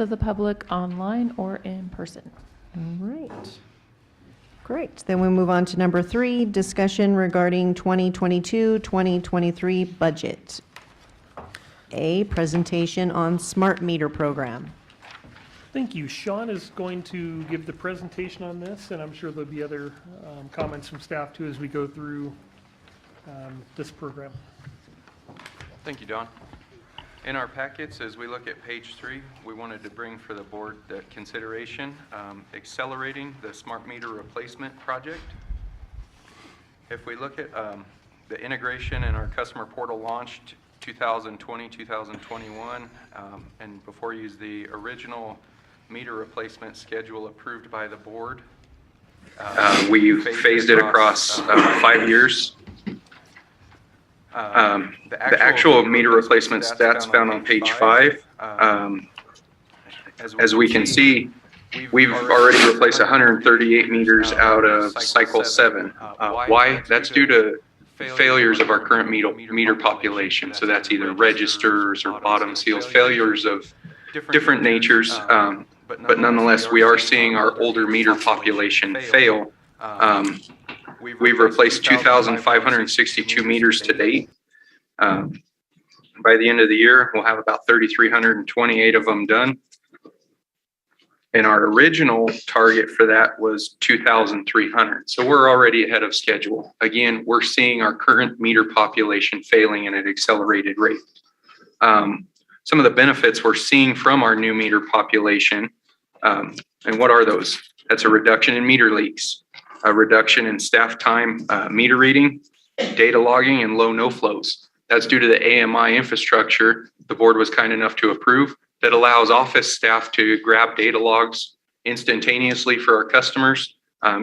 of the public online or in person. All right. Great. Then we move on to number 3, discussion regarding 2022-2023 budget. A, presentation on smart meter program. Thank you. Sean is going to give the presentation on this, and I'm sure there'll be other comments from staff too as we go through this program. Thank you, Don. In our packets, as we look at page 3, we wanted to bring for the board the consideration accelerating the smart meter replacement project. If we look at the integration in our customer portal launched 2020, 2021, and before you use the original meter replacement schedule approved by the board. We phased it across 5 years. The actual meter replacement stats found on page 5, as we can see, we've already replaced 138 meters out of cycle 7. Why? That's due to failures of our current meter population. So that's either registers or bottom seals, failures of different natures. But nonetheless, we are seeing our older meter population fail. We've replaced 2,562 meters to date. By the end of the year, we'll have about 3,328 of them done. And our original target for that was 2,300. So we're already ahead of schedule. Again, we're seeing our current meter population failing at an accelerated rate. Some of the benefits we're seeing from our new meter population, and what are those? That's a reduction in meter leaks, a reduction in staff time meter reading, data logging, and low no flows. That's due to the AMI infrastructure the board was kind enough to approve that allows office staff to grab data logs instantaneously for our customers,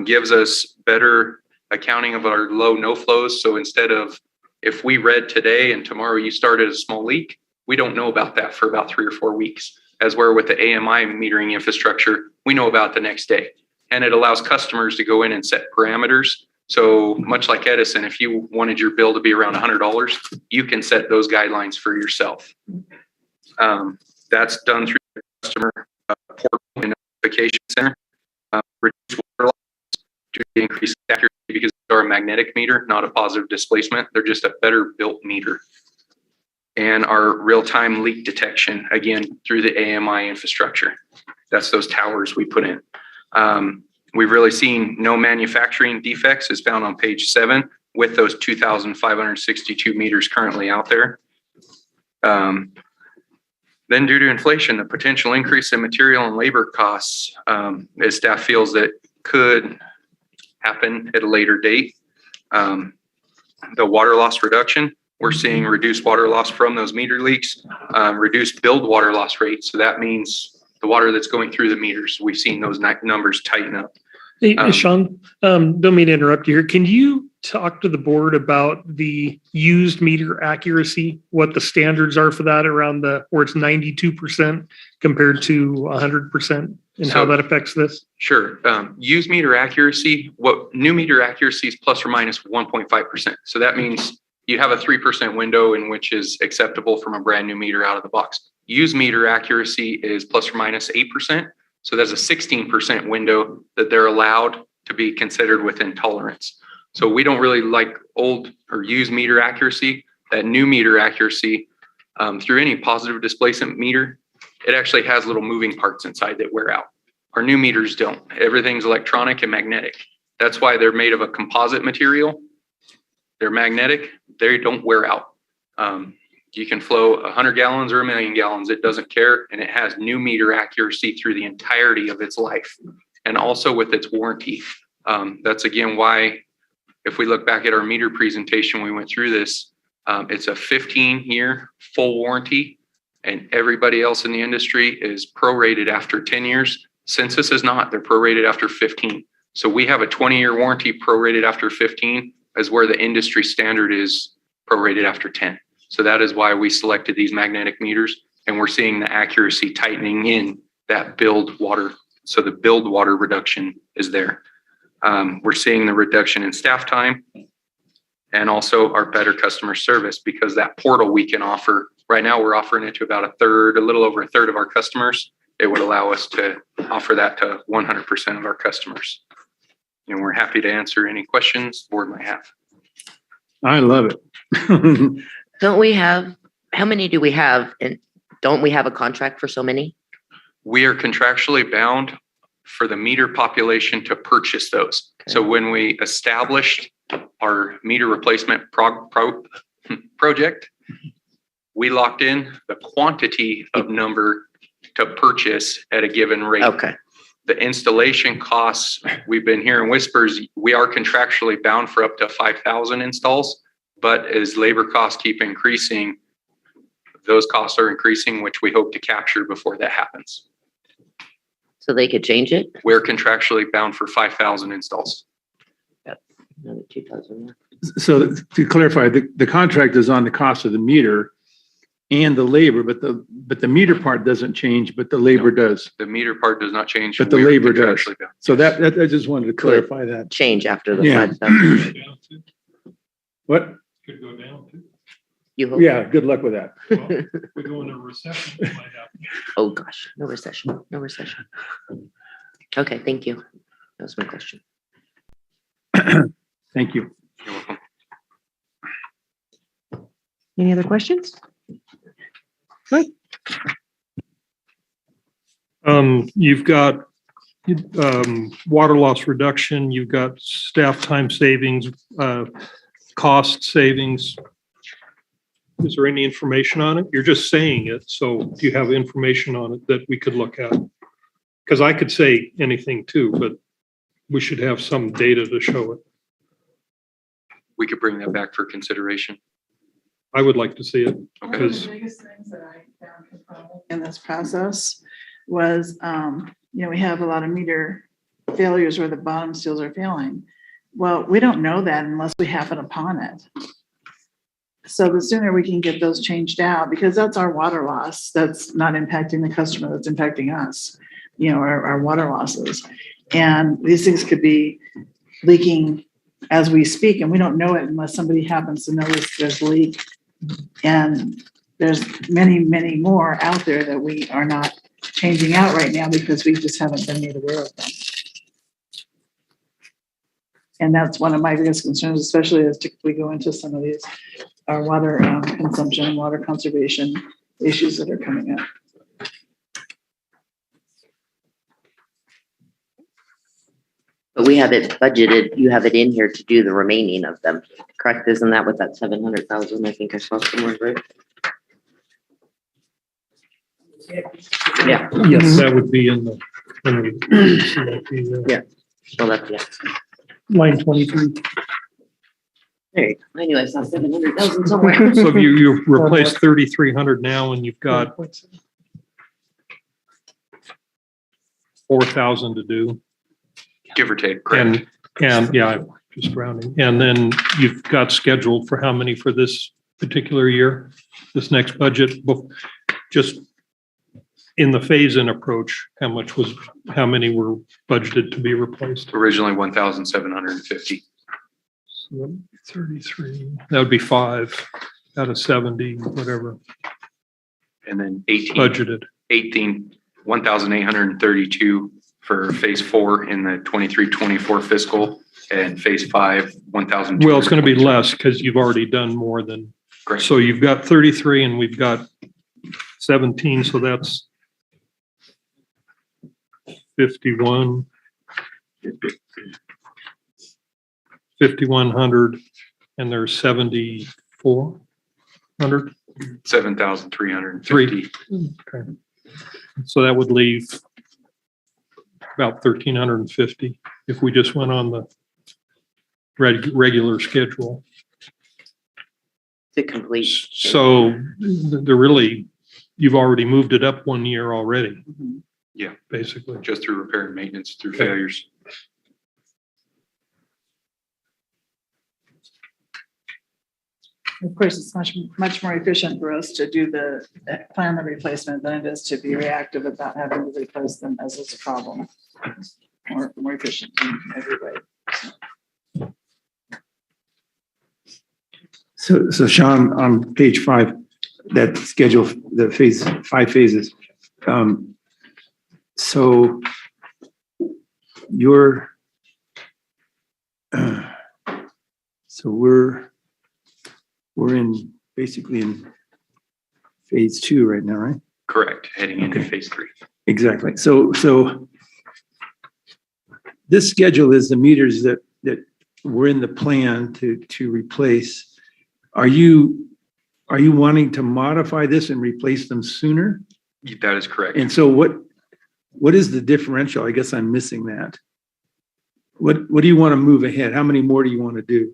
gives us better accounting of our low no flows. So instead of, if we read today and tomorrow you started a small leak, we don't know about that for about 3 or 4 weeks. As where with the AMI metering infrastructure, we know about the next day. And it allows customers to go in and set parameters. So much like Edison, if you wanted your bill to be around $100, you can set those guidelines for yourself. That's done through the customer portal and notification center. Reduce water loss due to the increased accuracy because they're a magnetic meter, not a positive displacement. They're just a better built meter. And our real-time leak detection, again, through the AMI infrastructure. That's those towers we put in. We've really seen no manufacturing defects as found on page 7 with those 2,562 meters currently out there. Then due to inflation, the potential increase in material and labor costs, as staff feels that could happen at a later date. The water loss reduction, we're seeing reduced water loss from those meter leaks, reduced billed water loss rates. So that means the water that's going through the meters, we've seen those numbers tighten up. Hey, Sean, don't mean to interrupt you here. Can you talk to the board about the used meter accuracy, what the standards are for that around where it's 92% compared to 100% and how that affects this? Sure. Used meter accuracy, what new meter accuracy is plus or minus 1.5%. So that means you have a 3% window in which is acceptable from a brand new meter out of the box. Used meter accuracy is plus or minus 8%. So there's a 16% window that they're allowed to be considered within tolerance. So we don't really like old or used meter accuracy. That new meter accuracy, through any positive displacement meter, it actually has little moving parts inside that wear out. Our new meters don't. Everything's electronic and magnetic. That's why they're made of a composite material. They're magnetic. They don't wear out. You can flow 100 gallons or 1,000,000 gallons. It doesn't care. And it has new meter accuracy through the entirety of its life and also with its warranty. That's again why, if we look back at our meter presentation, we went through this. It's a 15-year full warranty, and everybody else in the industry is prorated after 10 years. Census is not. They're prorated after 15. So we have a 20-year warranty prorated after 15, as where the industry standard is prorated after 10. So that is why we selected these magnetic meters, and we're seeing the accuracy tightening in that billed water. So the billed water reduction is there. We're seeing the reduction in staff time and also our better customer service, because that portal we can offer right now, we're offering it to about a little over a third of our customers. it would allow us to offer that to 100% of our customers. And we're happy to answer any questions the board might have. I love it. Don't we have, how many do we have? And don't we have a contract for so many? We are contractually bound for the meter population to purchase those. Okay. So when we established our meter replacement project, we locked in the quantity of number to purchase at a given rate. Okay. The installation costs, we've been hearing whispers, we are contractually bound for up to 5,000 installs, but as labor costs keep increasing, those costs are increasing, which we hope to capture before that happens. So they could change it? We're contractually bound for 5,000 installs. Another 2,000. So to clarify, the contract is on the cost of the meter and the labor, but the meter part doesn't change, but the labor does. The meter part does not change. But the We are labor does. contractually bound. So that I just wanted to clarify that. Change after the Yeah. 5,000. What? Could go down too. You hope? Yeah, good luck with that. We go into a recession, it might happen. Oh, gosh, no recession, no recession. Okay, thank you. That was my question. Thank you. You're welcome. Any other questions? You've got water loss reduction, you've got staff time savings, cost savings. Is there any information on it? You're just saying it, so do you have information on it that we could look at? Because I could say anything too, but we should have some data to show it. We could bring that back for consideration. I would like to see it. Okay. One of the biggest things that I found a problem in this process was, we have a lot of meter failures where the bottom seals are failing. Well, we don't know that unless we happen upon it. So the sooner we can get those changed out, because that's our water loss, that's not impacting the customer, that's impacting us, our water losses. And these things could be leaking as we speak, and we don't know it unless somebody happens to notice there's a leak. And there's many, many more out there that we are not changing out right now because we just haven't been made aware of them. And that's one of my biggest concerns, especially as we go into some of these, our water consumption, water conservation issues that are coming up. But we have it budgeted, you have it in here to do the remaining of them, correct? Isn't that what that 700,000, I think I saw somewhere, right? Yeah, Yes. That would be in the Yeah. So that's, yeah. line 23. There you go. I knew I saw 700,000 somewhere. So you replaced 3,300 now and you've got 4,000 to do. Give or take, correct? And yeah, just rounding. And then you've got scheduled for how many for this particular year, this next budget? Just in the phase-in approach, how many were budgeted to be replaced? Originally 1,750. So 33, that would be 5 out of 70, whatever, And then 18, budgeted. 1,832 for phase 4 in the 23-24 fiscal, and phase 5, 1,000. Well, it's going to be less because you've already done more than, Great. so you've got 33 and we've got 17, so that's 51, 5,100, and there's 7,400. 7,350. Okay. So that would leave about 1,350 if we just went on the regular schedule. To complete. So they're really, you've already moved it up 1 year already, Yeah, basically. just through repair and maintenance, through Okay. failures. Of course, it's much more efficient for us to do plan the replacement than it is to be reactive about having to replace them as it's a problem. More efficient in every way. So Sean, on page 5, that schedule, the 5 phases, So you're, so we're basically in phase 2 right now, right? Correct, heading into Okay. phase 3. Exactly. So this schedule is the meters that were in the plan to replace. Are you wanting to modify this and replace them sooner? That is correct. And so what is the differential? I guess I'm missing that. What do you want to move ahead? How many more do you want to do?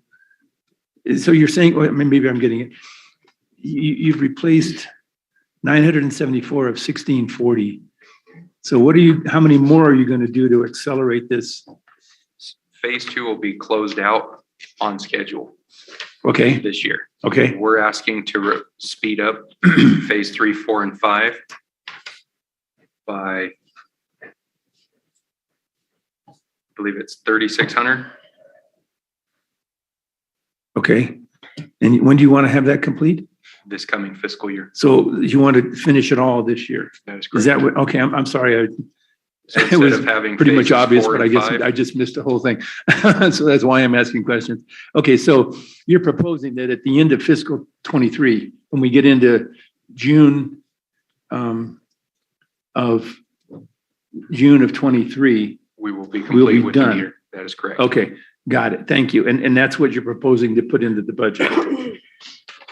So you're saying, well, maybe I'm getting it. You've replaced 974 of 1640. So how many more are you going to do to accelerate this? Phase 2 will be closed out on schedule Okay, this year. okay, We're asking to speed up phase 3, 4, and 5 by, I believe it's 3,600. okay. And when do you want to have that complete? This coming fiscal year. So you want to finish it all this year? That is Is that correct. what, okay, I'm sorry. So It instead was of having pretty much phases obvious, 4 but I and guess 5, I just missed the whole thing. So that's why I'm asking questions. Okay, so you're proposing that at the end of fiscal 23, when we get into June of 23, we will be We'll complete be with the done. meter. That is correct. okay, got it. Thank you. And that's what you're proposing to put into the budget.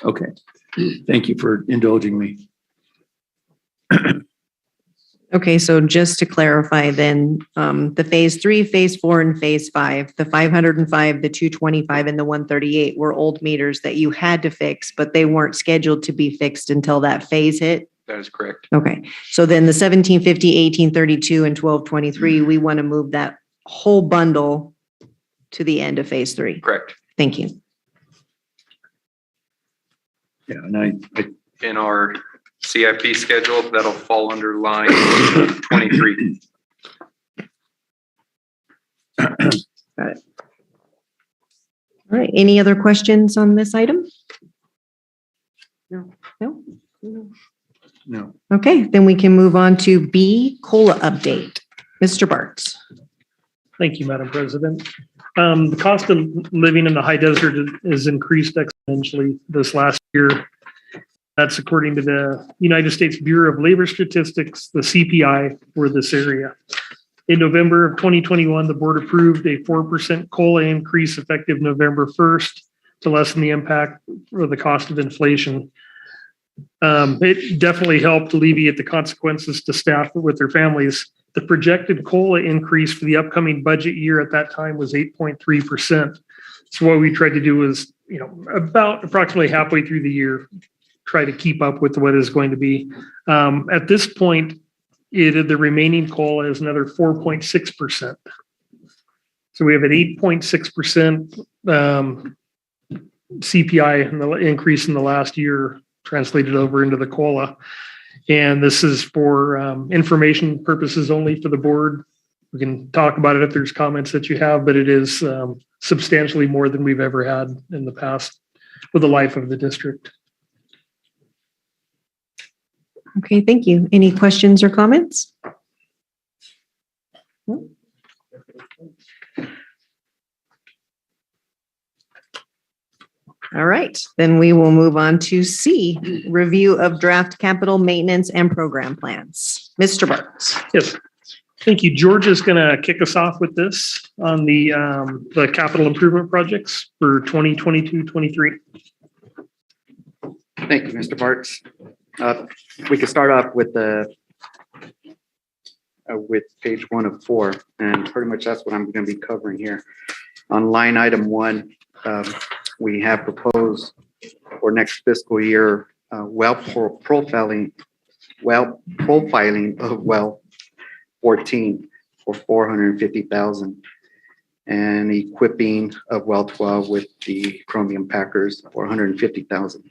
Okay, thank you for indulging me. Okay, so just to clarify then, the phase 3, phase 4, and phase 5, the 505, the 225, and the 138 were old meters that you had to fix, but they weren't scheduled to be fixed until that phase hit? That is correct. Okay, so then the 1750, 1832, and 1223, we want to move that whole bundle to the end of phase 3. Correct. Thank you. Yeah, and I In our CIP schedule, that'll fall under line 23. All right, any other questions on this item? No? no. Okay, then we can move on to B, COLA update. Mr. Bartz. Thank you, Madam President. The cost of living in the high desert is increased exponentially this last year. That's according to the United States Bureau of Labor Statistics, the CPI for this area. In November of 2021, the board approved a 4% COLA increase effective November 1st to lessen the impact of the cost of inflation. It definitely helped alleviate the consequences to staff with their families. The projected COLA increase for the upcoming budget year at that time was 8.3%. So what we tried to do was, about approximately halfway through the year, try to keep up with what is going to be. At this point, the remaining COLA is another 4.6%. So we have an 8.6% CPI in the increase in the last year translated over into the COLA. And this is for information purposes only for the board. We can talk about it if there's comments that you have, but it is substantially more than we've ever had in the past with the life of the district. Okay, thank you. Any questions or comments? No? All right, then we will move on to C, review of draft capital maintenance and program plans. Mr. Bartz. Yes. Thank you. George is going to kick us off with this on the capital improvement projects for 2022-23. Thank you, Mr. Parks. We could start off with page 1 of 4, and pretty much that's what I'm going to be covering here. On line item 1, we have proposed for next fiscal year profiling of well 14 for $450,000, and equipping of well 12 with the chromium packers for $150,000.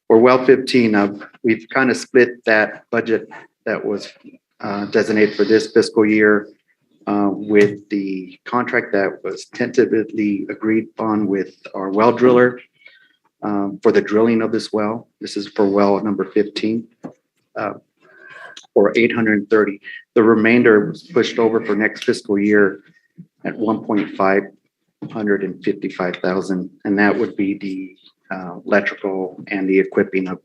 For well 15, we've kind of split that budget that was designated for this fiscal year with the contract that was tentatively agreed upon with our well driller for the drilling of this well. This is for well number 15. for 830. The remainder was pushed over for next fiscal year at 1,555,000, and that would be the electrical and the equipping of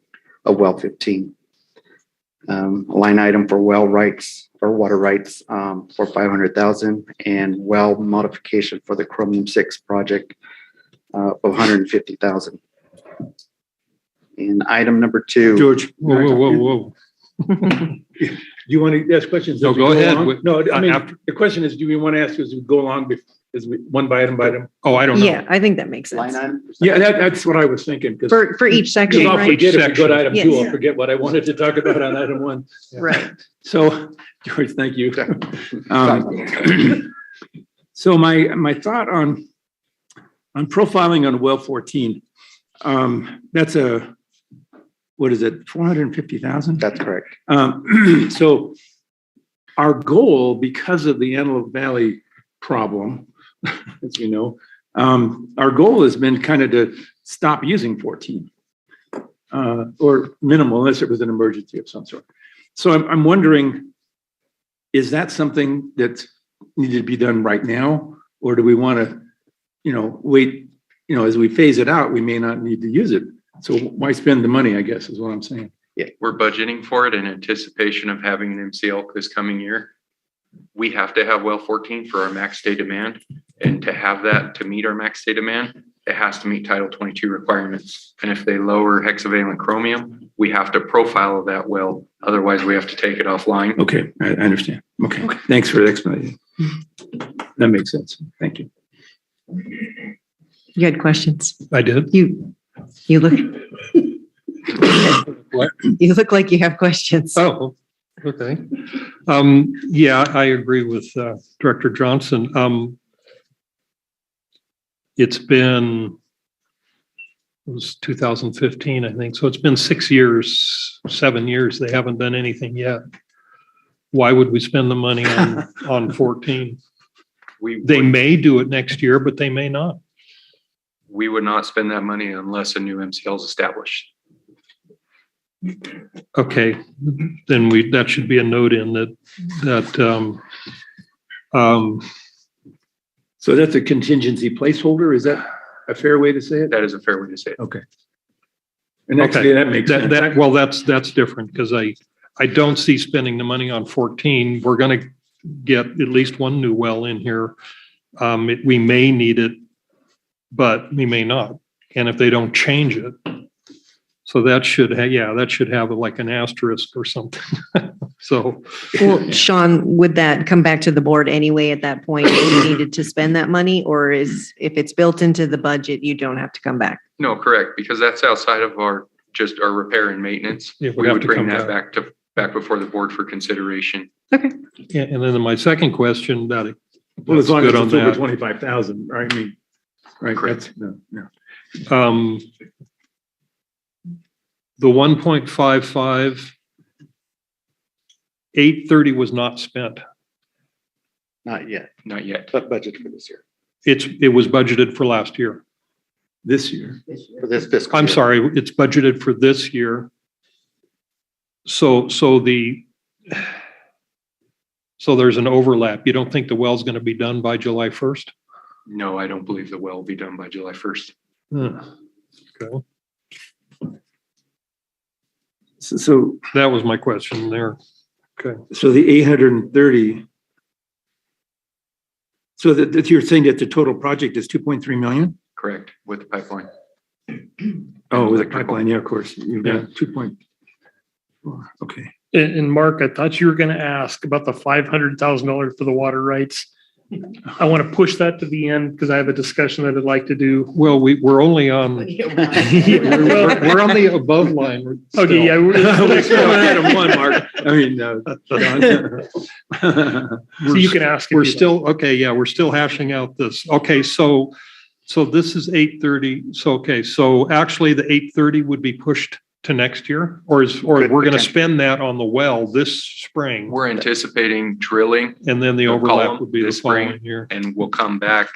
well 15. Line item for well rights or water rights for 500,000, and well modification for the Chromium 6 project of 150,000. And item number 2. George, Whoa. do you want to ask questions? No, as we go ahead. along? No, I mean, After- the question is, do we want to ask as we go along, as we, one by item? Oh, I don't know. Yeah, I think that makes Line sense. item? Yeah, that's what I was thinking, because For each section, I'll right? forget if we go to item 2, Yes. I'll forget what I wanted to talk about on item 1. Right. So, George, thank you. So my thought on profiling on well 14, that's what is it, 450,000? That's correct. So our goal, because of the Antelope Valley problem, as we know, our goal has been kind of to stop using 14 or minimal, unless it was an emergency of some sort. So I'm wondering, is that something that needed to be done right now? Or do we want to, wait, as we phase it out, we may not need to use it. So why spend the money, I guess, is what I'm saying. Yeah, we're budgeting for it in anticipation of having an MCL this coming year. We have to have well 14 for our max day demand. And to have that, to meet our max day demand, it has to meet Title 22 requirements. And if they lower hexavalent chromium, we have to profile that well. Otherwise, we have to take it offline. Okay, I understand. Okay, thanks for the explanation. That makes sense. Thank you. You had questions. I did. You look, What? you look like you have questions. Oh, okay. Yeah, I agree with Director Johnson. It was 2015, I think. So it's been 7 years. They haven't done anything yet. Why would we spend the money on 14? They may do it next year, but they may not. We would not spend that money unless a new MCL is established. Okay, then that should be a note in that So that's a contingency placeholder. Is that a fair way to say it? That is a fair way to say it. Okay. And actually, that makes sense. well, that's different because I don't see spending the money on 14. We're going to get at least one new well in here. We may need it, but we may not. And if they don't change it, so that should have like an asterisk or something. So, Well, Sean, would that come back to the board anyway at that point if we needed to spend that money? Or if it's built into the budget, you don't have to come back? No, correct, because that's outside of our repair and maintenance. Yeah, We have would to bring come that back before the board for consideration. Okay. yeah, and then my second question, Well, as that's long as good on it's over that. 25,000, right? I mean, right, Correct. that's, no. The 1.55, 830 was not spent. Not yet, Not yet. but budget for this year, It was budgeted for last year. This year. for this fiscal I'm year. sorry, it's budgeted for this year. So there's an overlap. You don't think the well's going to be done by July 1st? No, I don't believe the well will be done by July 1st. Okay, So that was my question there. Okay. So the 830. So that you're saying that the total project is 2.3 million? Correct, with the pipeline. Oh, with the Electrical. pipeline, yeah, of course. You've got 2.4. Okay. And Mark, I thought you were going to ask about the $500,000 for the water rights. I want to push that to the end because I have a discussion that I'd like to do. Well, we're only on, we're on the above line. Okay, yeah. Item 1, Mark. I mean, So you can ask. if We're you'd still, okay, yeah, we're still hashing out this. Okay, so this is 830. So actually the 830 would be pushed to next year or we're going to spend that on the well this spring We're anticipating drilling and then the the overlap column would be the this spring. following year. and we'll come back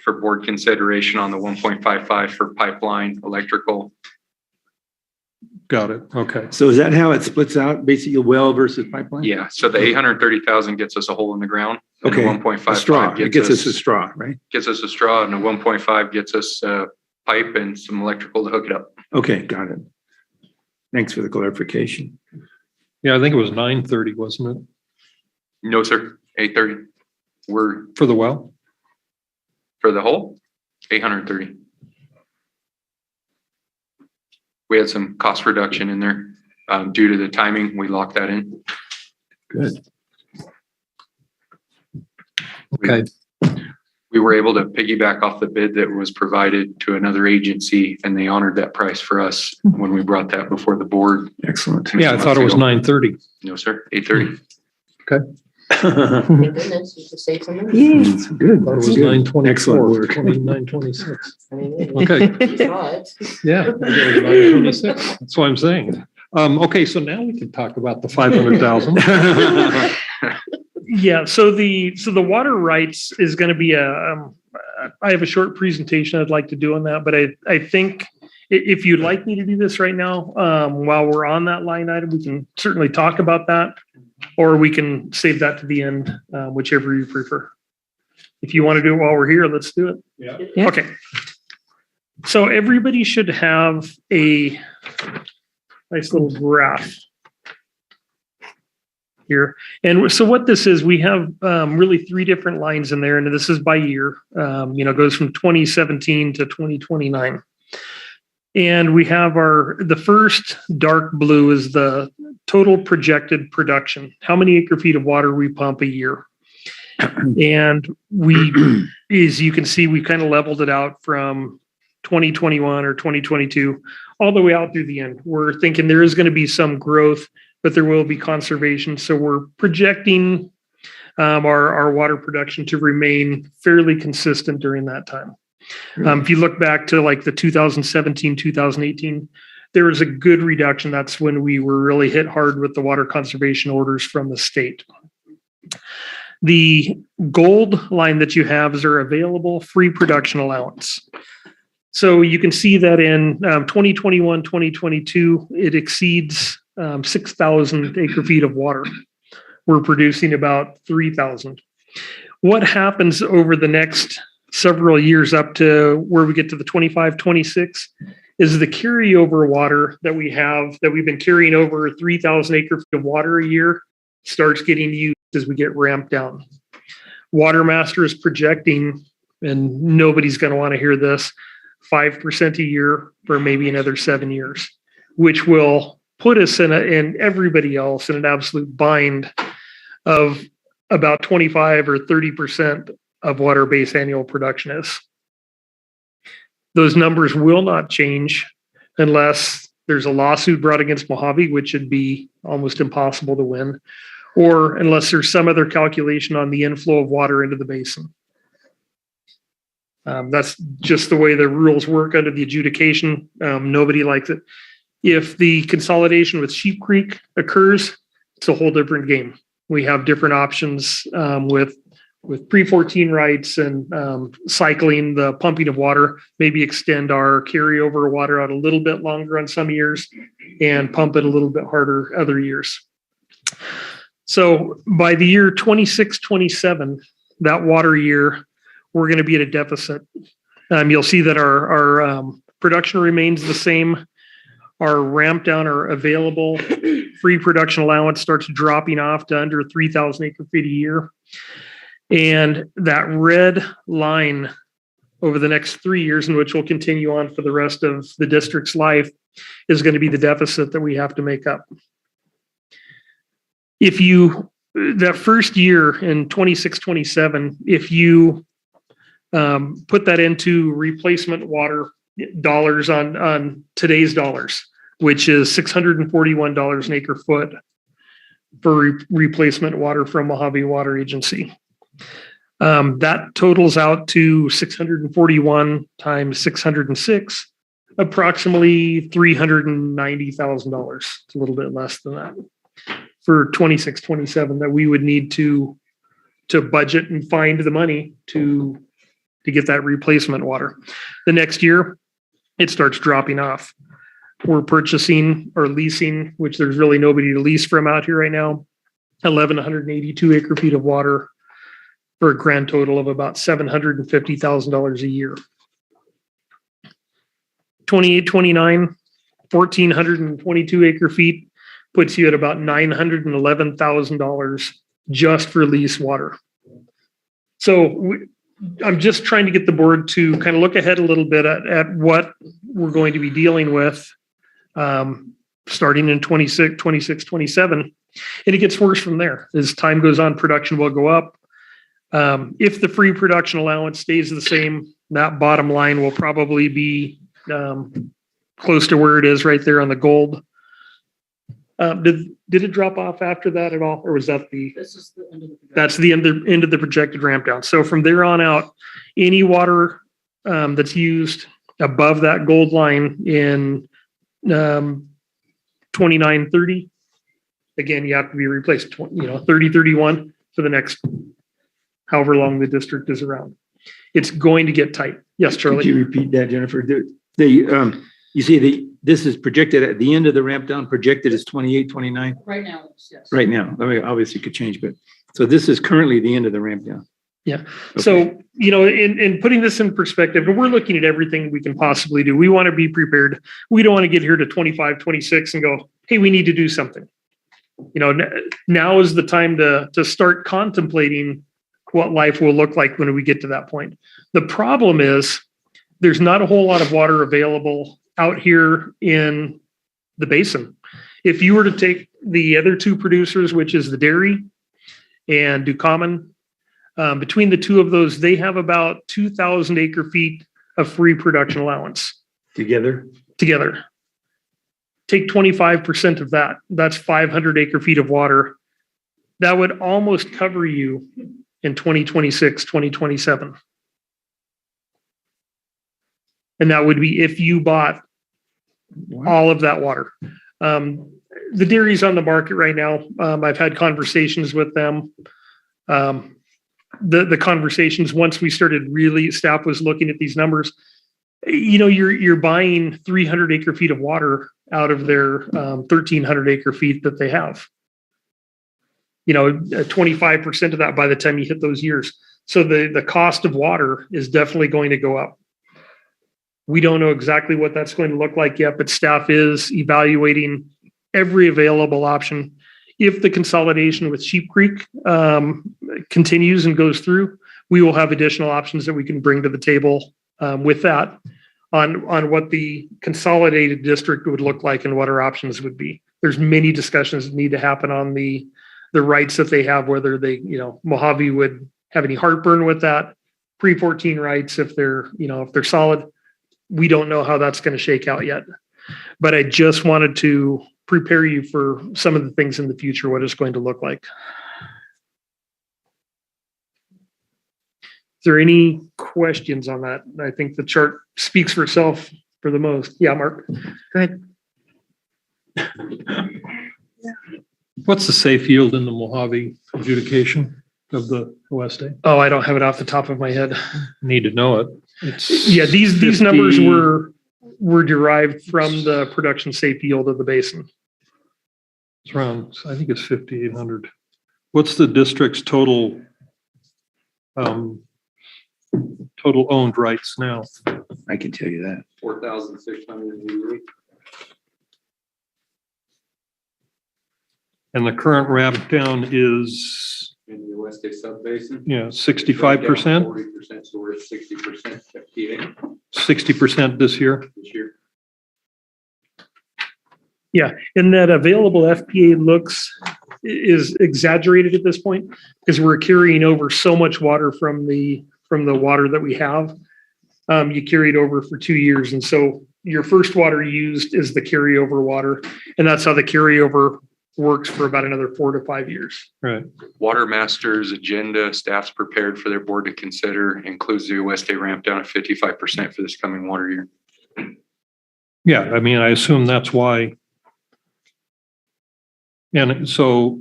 for board consideration on the 1.55 for pipeline, electrical. Got it. Okay. So is that how it splits out? Basically well versus pipeline? Yeah, so the 830,000 gets us a hole in the ground. And the Okay. 1.55 A straw. It gets us a straw, right? Gets us a straw, and the 1.5 gets us a pipe and some electrical to hook it up. Okay, got it. Thanks for the clarification. Yeah, I think it was 930, wasn't it? No, sir, 830. We're For the well? for the hole, 830. We had some cost reduction in there due to the timing. We locked that in. Good. Okay. We were able to piggyback off the bid that was provided to another agency, and they honored that price for us when we brought that before the board. Excellent. Yeah, I thought it was 930. No, sir, 830. Thank goodness, you just saved some money. It's good. I thought it That's was good. 924. Excellent work. 926. I mean, Okay. you saw it. Yeah. I thought it was 926. That's what I'm saying. Okay, so now we can talk about the 500,000. Yeah, so the water rights is going to be I have a short presentation I'd like to do on that, but I think if you'd like me to do this right now, while we're on that line item, we can certainly talk about that, or we can save that to the end, whichever you prefer. If you want to do it while we're here, let's do it. Yeah. Okay. So everybody should have a nice little graph here. And so what this is, we have really three different lines in there, and this is by year. It goes from 2017 to 2029. And we have the first dark blue is the total projected production. How many acre feet of water we pump a year. And as you can see, we kind of leveled it out from 2021 or 2022 all the way out through the end. We're thinking there is going to be some growth, but there will be conservation. So we're projecting our water production to remain fairly consistent during that time. If you look back to like the 2017, 2018, there was a good reduction. That's when we were really hit hard with the water conservation orders from the state. The gold line that you have is our available free production allowance. So you can see that in 2021, 2022, it exceeds 6,000 acre feet of water. We're producing about 3,000. What happens over the next several years up to where we get to the 25, 26 is the carryover water that we have, that we've been carrying over 3,000 acre feet of water a year, starts getting used as we get ramped down. Watermaster is projecting, and nobody's going to want to hear this, 5% a year for maybe another 7 years, which will put us and everybody else in an absolute bind of about 25 or 30% of what our base annual production is. Those numbers will not change unless there's a lawsuit brought against Mojave, which would be almost impossible to win, or unless there's some other calculation on the inflow of water into the basin. That's just the way the rules work under the adjudication. Nobody likes it. If the consolidation with Sheep Creek occurs, it's a whole different game. We have different options with pre-14 rights and cycling the pumping of water, maybe extend our carryover water out a little bit longer on some years and pump it a little bit harder other years. So by the year 26, 27, that water year, we're going to be at a deficit. You'll see that our production remains the same. Our ramp down, our available free production allowance starts dropping off to under 3,000 acre feet a year. And that red line over the next 3 years, in which will continue on for the rest of the district's life, is going to be the deficit that we have to make up. If you, that first year in 26, 27, if you put that into replacement water dollars on today's dollars, which is $641 an acre foot for replacement water from Mojave Water Agency. That totals out to 641 times 606, approximately $390,000. It's a little bit less than that for 26, 27 that we would need to budget and find the money to get that replacement water. The next year, it starts dropping off. we're purchasing or leasing, which there's really nobody to lease from out here right now, 1,182 acre feet of water for a grand total of about $750,000 a year. 28, 29, 1,422 acre feet puts you at about $911,000 just for lease water. So I'm just trying to get the board to kind of look ahead a little bit at what we're going to be dealing with starting in 26, 27. And it gets worse from there. As time goes on, production will go up. If the free production allowance stays the same, that bottom line will probably be close to where it is right there on the gold. Did it drop off after that at all? Or was that that's the end of the projected ramp down. So from there on out, any water that's used above that gold line in 29, 30, again, you have to be replaced, 30, 31 for the next however long the district is around. It's going to get tight. Yes, Charlie. Could you repeat that, Jennifer? You see this is projected at the end of the ramp down, projected as 28, 29? Right now, yes. Right now. I mean, obviously it could change, but so this is currently the end of the ramp down. Yeah. Okay. So, in putting this in perspective, we're looking at everything we can possibly do. We want to be prepared. We don't want to get here to 25, 26 and go, hey, we need to do something. Now is the time to start contemplating what life will look like when we get to that point. The problem is there's not a whole lot of water available out here in the basin. If you were to take the other two producers, which is the dairy and Ducommon, between the two of those, they have about 2,000 acre feet of free production allowance. Together. Take 25% of that. That's 500 acre feet of water. That would almost cover you in 2026, 2027. And that would be if you bought all of that water. The dairy's on the market right now. I've had conversations with them. The conversations, once we started really, staff was looking at these numbers, you're buying 300 acre feet of water out of their 1,300 acre feet that they have. 25% of that by the time you hit those years. So the cost of water is definitely going to go up. We don't know exactly what that's going to look like yet, but staff is evaluating every available option. If the consolidation with Sheep Creek continues and goes through, we will have additional options that we can bring to the table with that on what the consolidated district would look like and what our options would be. There's many discussions that need to happen on the rights that they have, whether they, Mojave would have any heartburn with that, pre-14 rights if they're solid. We don't know how that's going to shake out yet, but I just wanted to prepare you for some of the things in the future, what it's going to look like. Is there any questions on that? I think the chart speaks for itself for the most. Yeah, Mark. Go ahead. What's the safe yield in the Mojave adjudication of the OSA? Oh, I don't have it off the top of my head. Need to know it. These numbers were derived from the production safe yield of the basin. It's around, I think it's 5,800. What's the district's total owned rights now? I can tell you that. 4,688. And the current ramp down is In the West Day Subbasin. 65%, 40%, so we're at 60% FTA 60% this year. this year. Yeah, and that available FPA is exaggerated at this point because we're carrying over so much water from the water that we have. You carry it over for 2 years, and so your first water used is the carryover water, and that's how the carryover works for about another 4 to 5 years. Right. Water Master's agenda, staff's prepared for their board to consider, includes the West Day ramp down at 55% for this coming water year. Yeah, I mean, I assume that's why. And so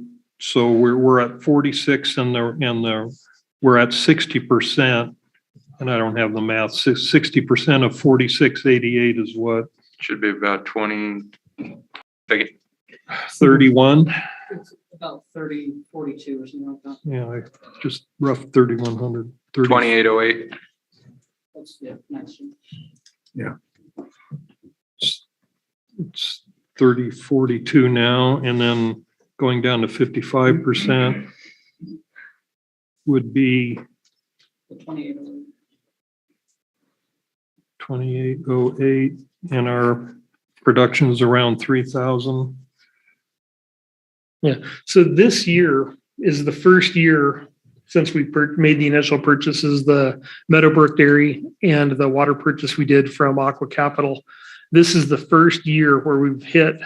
we're at 46 and we're at 60%, and I don't have the math. 60% of 4688 is what? Should be about 20. Like, 31. About 42 or something like that. Yeah, just rough 3,100. 2808. That's, yeah, nice. It's 30, 42 now, and then going down to 55% would be The 2808. 2808, and our production is around 3,000. So this year is the first year since we made the initial purchases, the Meadowbrook Dairy and the water purchase we did from Aqua Capital. This is the first year where we've hit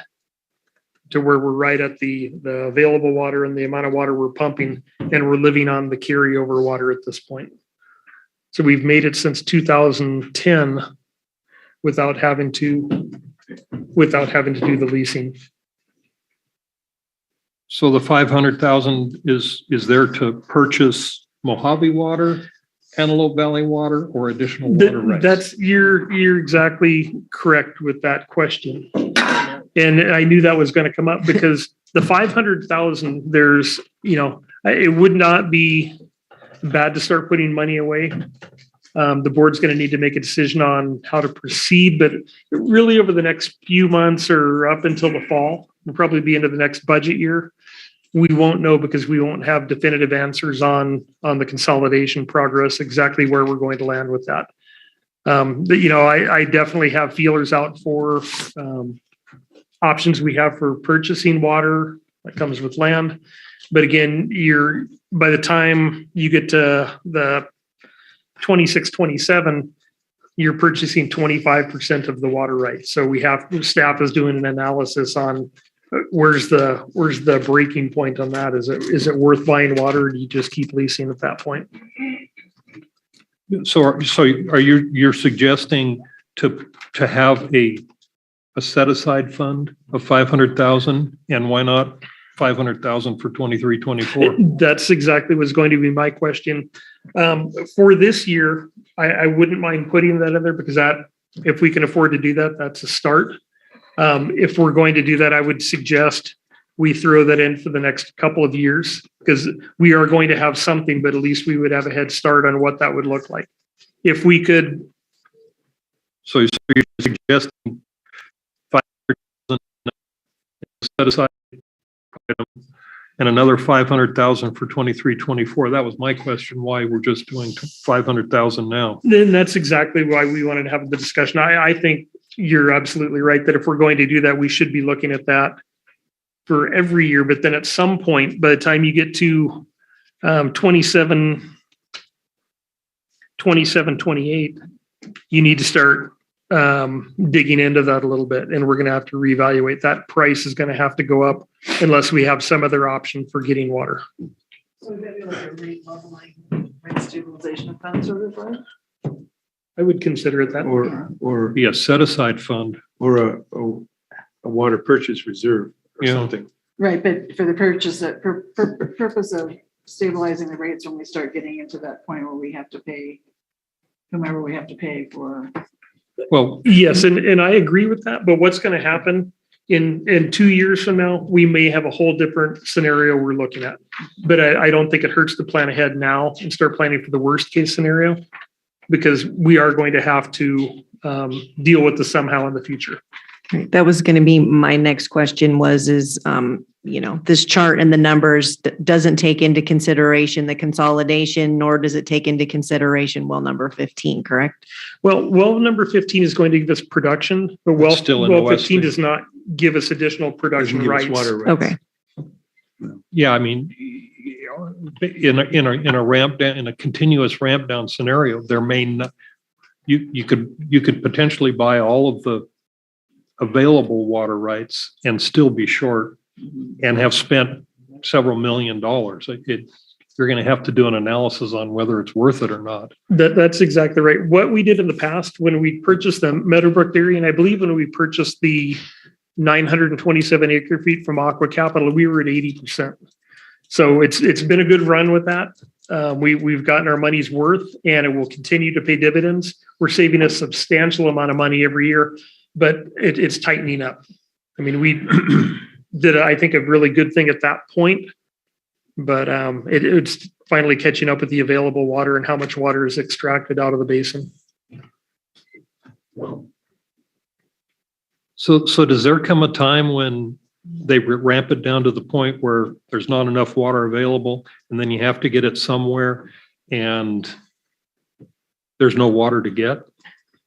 to where we're right at the available water and the amount of water we're pumping, and we're living on the carryover water at this point. So we've made it since 2010 without having to do the leasing. So the 500,000 is there to purchase Mojave water, Antelope Valley water, or additional water rights? You're exactly correct with that question. And I knew that was going to come up because the 500,000, there's, it would not be bad to start putting money away. The board's going to need to make a decision on how to proceed, but really over the next few months or up until the fall, we'll probably be into the next budget year. We won't know because we won't have definitive answers on the consolidation progress, exactly where we're going to land with that. I definitely have feelers out for options we have for purchasing water that comes with land. But again, by the time you get to the 26, 27, you're purchasing 25% of the water rights. So staff is doing an analysis on where's the breaking point on that? Is it worth buying water, or do you just keep leasing at that point? So are you're suggesting to have a set aside fund of 500,000, and why not 500,000 for 23, 24? That's exactly what's going to be my question. For this year, I wouldn't mind putting that in there because if we can afford to do that, that's a start. If we're going to do that, I would suggest we throw that in for the next couple of years because we are going to have something, but at least we would have a head start on what that would look like. If we could. So you're suggesting 500,000 set aside and another 500,000 for 23, 24. That was my question, why we're just doing 500,000 now. Then that's exactly why we wanted to have the discussion. I think you're absolutely right that if we're going to do that, we should be looking at that for every year. But then at some point, by the time you get to 27, 28, you need to start digging into that a little bit. And we're going to have to reevaluate. That price is going to have to go up unless we have some other option for getting water. So maybe like a rate leveling, rate stabilization fund sort of, right? I would consider it that. Or Be a set aside fund. or a water purchase reserve or Yeah. something. Right, but for the purpose of stabilizing the rates when we start getting into that point where we have to pay whomever we have to pay for. Well, Yes, and I agree with that. But what's going to happen in 2 years from now, we may have a whole different scenario we're looking at. But I don't think it hurts to plan ahead now and start planning for the worst case scenario, because we are going to have to deal with this somehow in the future. Right. That was going to be my next question this chart and the numbers doesn't take into consideration the consolidation, nor does it take into consideration well number 15, correct? Well number 15 is going to give us production, but well 15 does not give us additional production Doesn't give us rights. water rights. Okay. yeah, I mean, in a ramp down, in a continuous ramp down scenario, there may not, you could potentially buy all of the available water rights and still be short and have spent several $1 million. You're going to have to do an analysis on whether it's worth it or not. That's exactly right. What we did in the past when we purchased them, Meadowbrook Dairy, and I believe when we purchased the 927 acre feet from Aqua Capital, we were at 80%. So it's been a good run with that. We've gotten our money's worth, and it will continue to pay dividends. We're saving a substantial amount of money every year. but it's tightening up. I mean, we did, I think, a really good thing at that point, but it's finally catching up with the available water and how much water is extracted out of the basin. So does there come a time when they ramp it down to the point where there's not enough water available and then you have to get it somewhere and there's no water to get?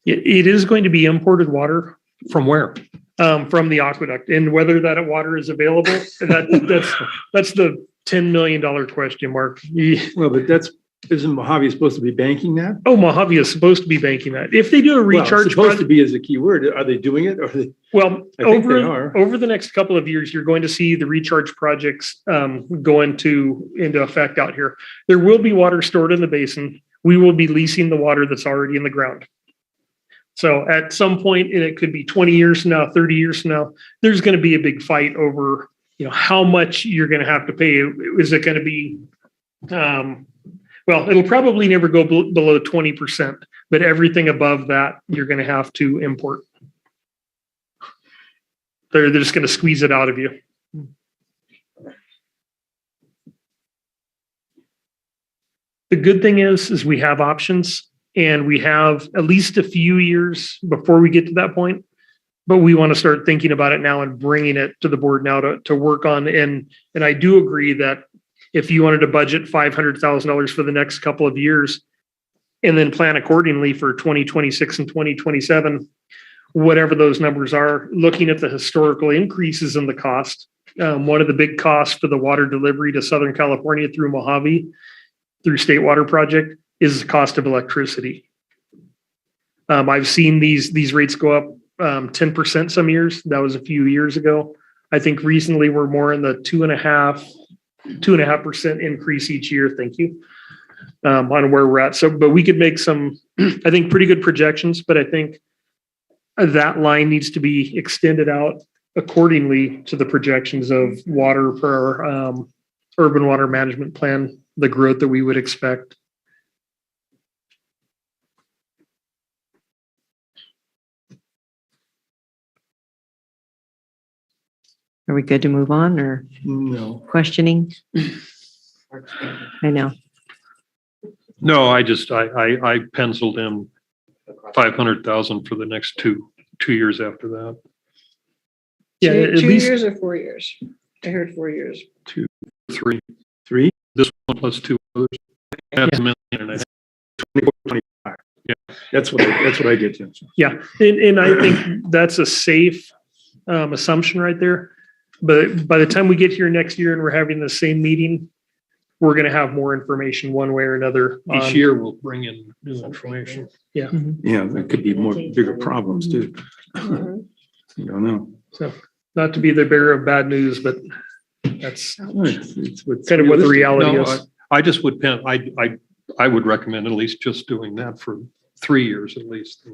It is going to be imported water. From where? From the aqueduct, and whether that water is available, that's the $10 million question mark. Well, but isn't Mojave supposed to be banking that? Oh, Mojave is supposed to be banking that. If they do a Well, recharge supposed to be as a key word. Are they doing it? Or they? well, I think they are. over the next couple of years, you're going to see the recharge projects go into effect out here. There will be water stored in the basin. We will be leasing the water that's already in the ground. So at some point, and it could be 20 years from now, 30 years from now, there's going to be a big fight over, how much you're going to have to pay. Is it going to be, well, it'll probably never go below 20%, but everything above that, you're going to have to import. They're just going to squeeze it out of you. The good thing is we have options. And we have at least a few years before we get to that point, but we want to start thinking about it now and bringing it to the board now to work on. And I do agree that if you wanted to budget $500,000 for the next couple of years and then plan accordingly for 2026 and 2027, whatever those numbers are, looking at the historical increases in the cost, one of the big costs for the water delivery to Southern California through Mojave, through State Water Project, is the cost of electricity. I've seen these rates go up 10% some years. That was a few years ago. I think recently we're more in the 2.5% increase each year. Thank you. On where we're at. But we could make some, I think, pretty good projections, but I think that line needs to be extended out accordingly to the projections of water per urban water management plan, the growth that we would expect. Are we good to move on or No. questioning? I know. No, I penciled in 500,000 for the next two years after that. Yeah, at Two least years or 4 years? I heard 4 years. 3. Three? This one plus 2 others. That's $1.5 million. 24, 25. Yeah. That's what I get to. yeah, and I think that's a safe assumption right there. But by the time we get here next year and we're having the same meeting, we're going to have more information one way or another. Each year we'll bring in new information. Yeah, there could be bigger problems too. You don't know. So not to be the bearer of bad news, but that's It's what's kind of what the reality No, is. I just would I would recommend at least just doing that for 3 years at least.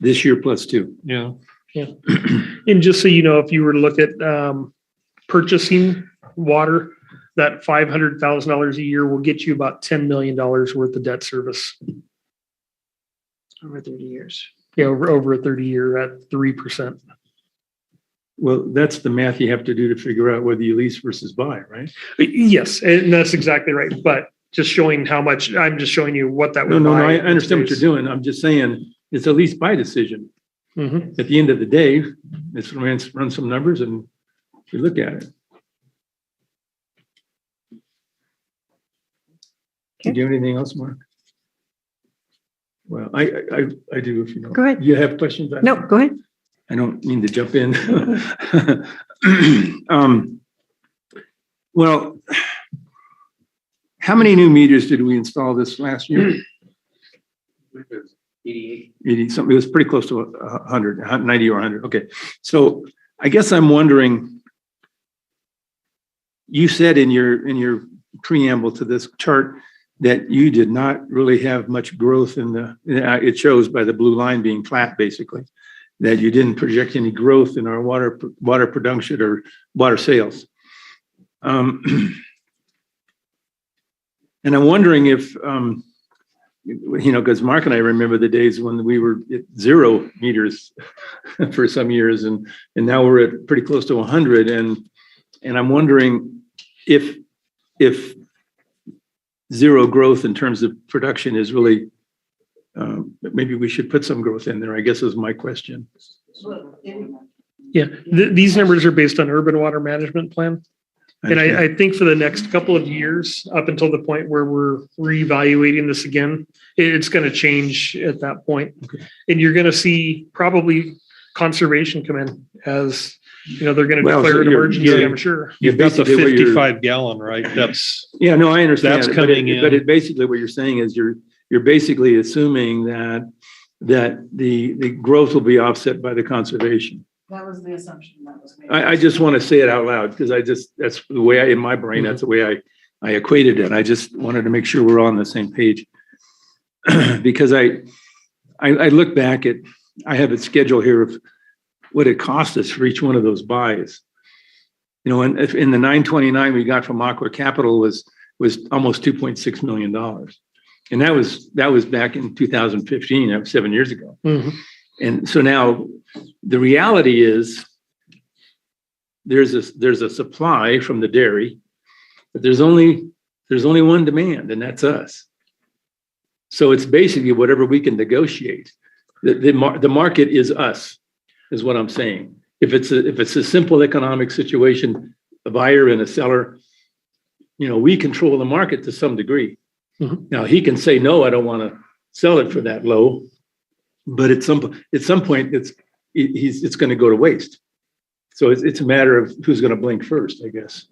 This year plus 2. Yeah. Yeah. And just so you know, if you were to look at purchasing water, that $500,000 a year will get you about $10 million worth of debt service. Over 30 years. Yeah, over a 30-year at 3%. Well, that's the math you have to do to figure out whether you lease versus buy, right? Yes, and that's exactly right. But just showing how much, I'm just showing you what that would No, buy. I understand what you're doing. I'm just saying it's a lease buy decision. Mhm. At the end of the day, let's run some numbers and we look at it. Do you have anything else, Mark? Well, I do, if you know. Go ahead. You have questions? No, go ahead. I don't mean to jump in. Well, how many new meters did we install this last year? 80 something. It was pretty close to 100, 90 or 100. Okay. So I guess I'm wondering, you said in your preamble to this chart that you did not really have much growth it shows by the blue line being flat, basically, that you didn't project any growth in our water production or water sales. And I'm wondering if you know, because Mark and I remember the days when we were at 0 meters for some years, and now we're at pretty close to 100. And I'm wondering if zero growth in terms of production is really, maybe we should put some growth in there, I guess is my question. Yeah, these numbers are based on urban water management plan. And I think for the next couple of years, up until the point where we're reevaluating this again, it's going to change at that point. Okay. And you're going to see probably conservation come in as, you know, they're going to Well, declare so an you're- emergency, I'm sure. You've got the basically what you're- 55 gallon, right? That's, Yeah, no, I understand. That's but coming in. But it basically what you're saying is you're basically assuming that the growth will be offset by the conservation. That was the assumption that was made. I just want to say it out loud because that's the way in my brain, that's the way I equated it. I just wanted to make sure we're all on the same page. Because I look back at, I have a schedule here of what it cost us for each one of those buys. You know, and if in the 929 we got from Aqua Capital was almost $2.6 million. And that was back in 2015, that was 7 years ago. Mhm. And so now the reality is there's a supply from the dairy, but there's only one demand, and that's us. So it's basically whatever we can negotiate. The market is us, is what I'm saying. If it's a simple economic situation, a buyer and a seller, you know, we control the market to some degree. Mhm. Now he can say, no, I don't want to sell it for that low. But at some point, it's going to go to waste. So it's a matter of who's going to blink first, I guess.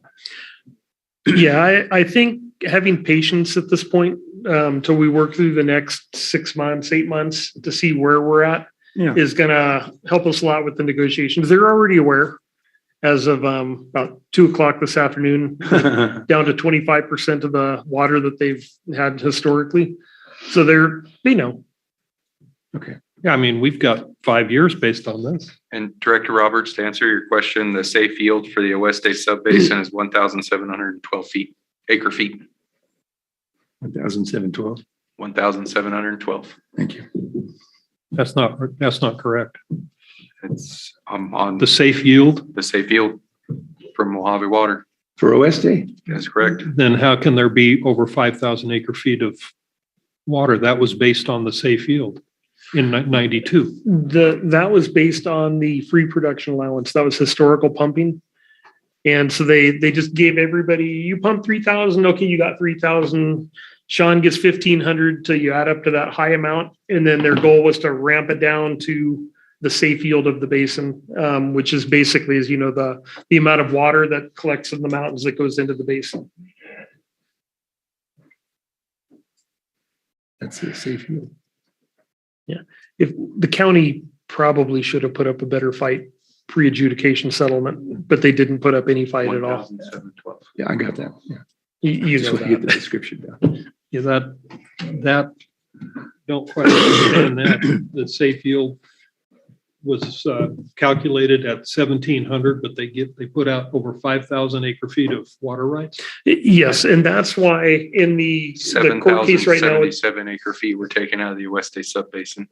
Yeah, I think having patience at this point, till we work through the next 6 months, 8 months to see where we're at Yeah. is going to help us a lot with the negotiations. They're already aware as of about 2:00 this afternoon, down to 25% of the water that they've had historically. So they know. Okay. yeah, I mean, we've got 5 years based on this. And Director Roberts, to answer your question, the safe yield for the Oeste subbasin is 1,712 acre feet, 1,712. 1,712. Thank you. That's not correct. It's on The safe yield, the safe yield from Mojave Water. For Oeste? That's correct. then how can there be over 5,000 acre feet of water? That was based on the safe yield in 92. That was based on the free production allowance. That was historical pumping. And so they just gave everybody, you pump 3,000, okay, you got 3,000. Sean gets 1,500 till you add up to that high amount. And then their goal was to ramp it down to the safe yield of the basin, which is basically, as you know, the amount of water that collects in the mountains that goes into the basin. That's a safe yield. If the county probably should have put up a better fight pre-adjudication settlement, but they didn't put up any fight at all. 1,712. Yeah, I got that. Yeah. You know Just want to get the that. description down. Yeah, that don't quite understand that. The safe yield was calculated at 1,700, but they put out over 5,000 acre feet of water rights. Yes, and that's why in the court case right now, 7,077 acre feet were taken out of the Oeste subbasin.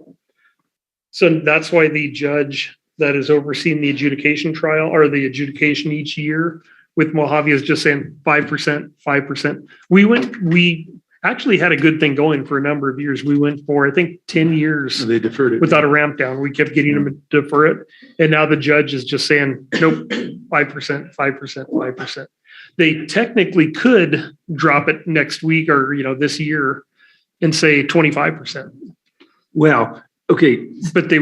so that's why the judge that is overseeing the adjudication trial or the adjudication each year with Mojave is just saying 5%, 5%. We actually had a good thing going for a number of years. We went for, I think, 10 years So they deferred it. without a ramp down. We kept getting them to defer it. And now the judge is just saying, nope, 5%, 5%, 5%. They technically could drop it next week or, this year and say 25%, Well, okay. but they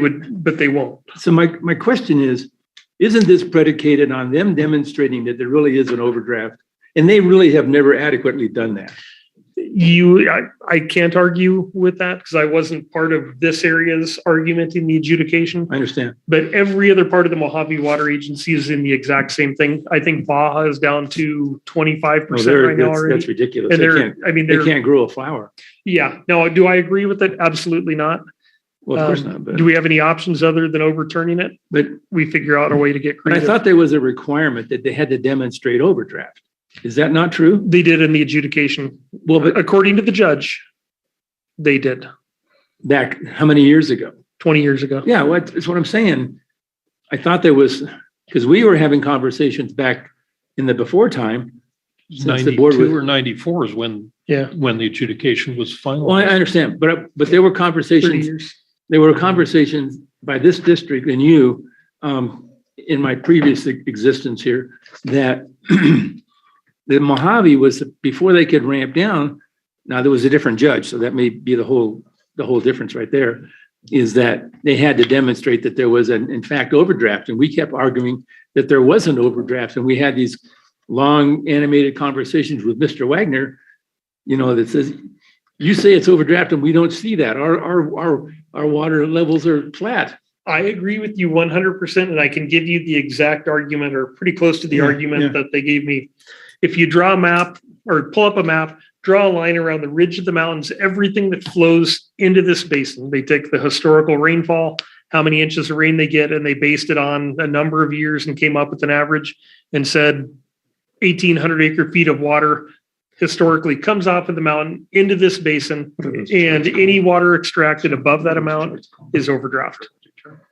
won't. So my question is, isn't this predicated on them demonstrating that there really is an overdraft? And they really have never adequately done that. I can't argue with that because I wasn't part of this area's argument in the adjudication, I understand. but every other part of the Mojave Water Agency is in the exact same thing. I think Baja is down to 25% right now already. That's ridiculous. And They can't grow a flower. yeah. No, do I agree with it? Absolutely not. Well, of course not. But, Do we have any options other than overturning it? but We figure out a way to get I creative. thought there was a requirement that they had to demonstrate overdraft. Is that not true? They did in the adjudication. Well, but According to the judge, They did back, how many years ago? 20 years ago. Yeah, it's what I'm saying. I thought there was, because we were having conversations back in the before time. Since the board 92 or was, 94 is when the adjudication was finalized. well, I understand, but there were 30 conversations, years. there were conversations by this district and you, in my previous existence here, that the Mojave was, before they could ramp down, now there was a different judge, so that may be the whole difference right there, is that they had to demonstrate that there was an, in fact, overdraft. And we kept arguing that there wasn't overdraft. And we had these long animated conversations with Mr. Wagner, you know, that says, you say it's overdraft and we don't see that. Our water levels are flat. I agree with you 100%, and I can give you the exact argument or pretty close to the argument that they gave me. If you draw a map or pull up a map, draw a line around the ridge of the mountains, everything that flows into this basin, they take the historical rainfall, how many inches of rain they get, and they based it on a number of years and came up with an average and said 1,800 acre feet of water historically comes off of the mountain into this basin, and any water extracted above that amount is overdraft.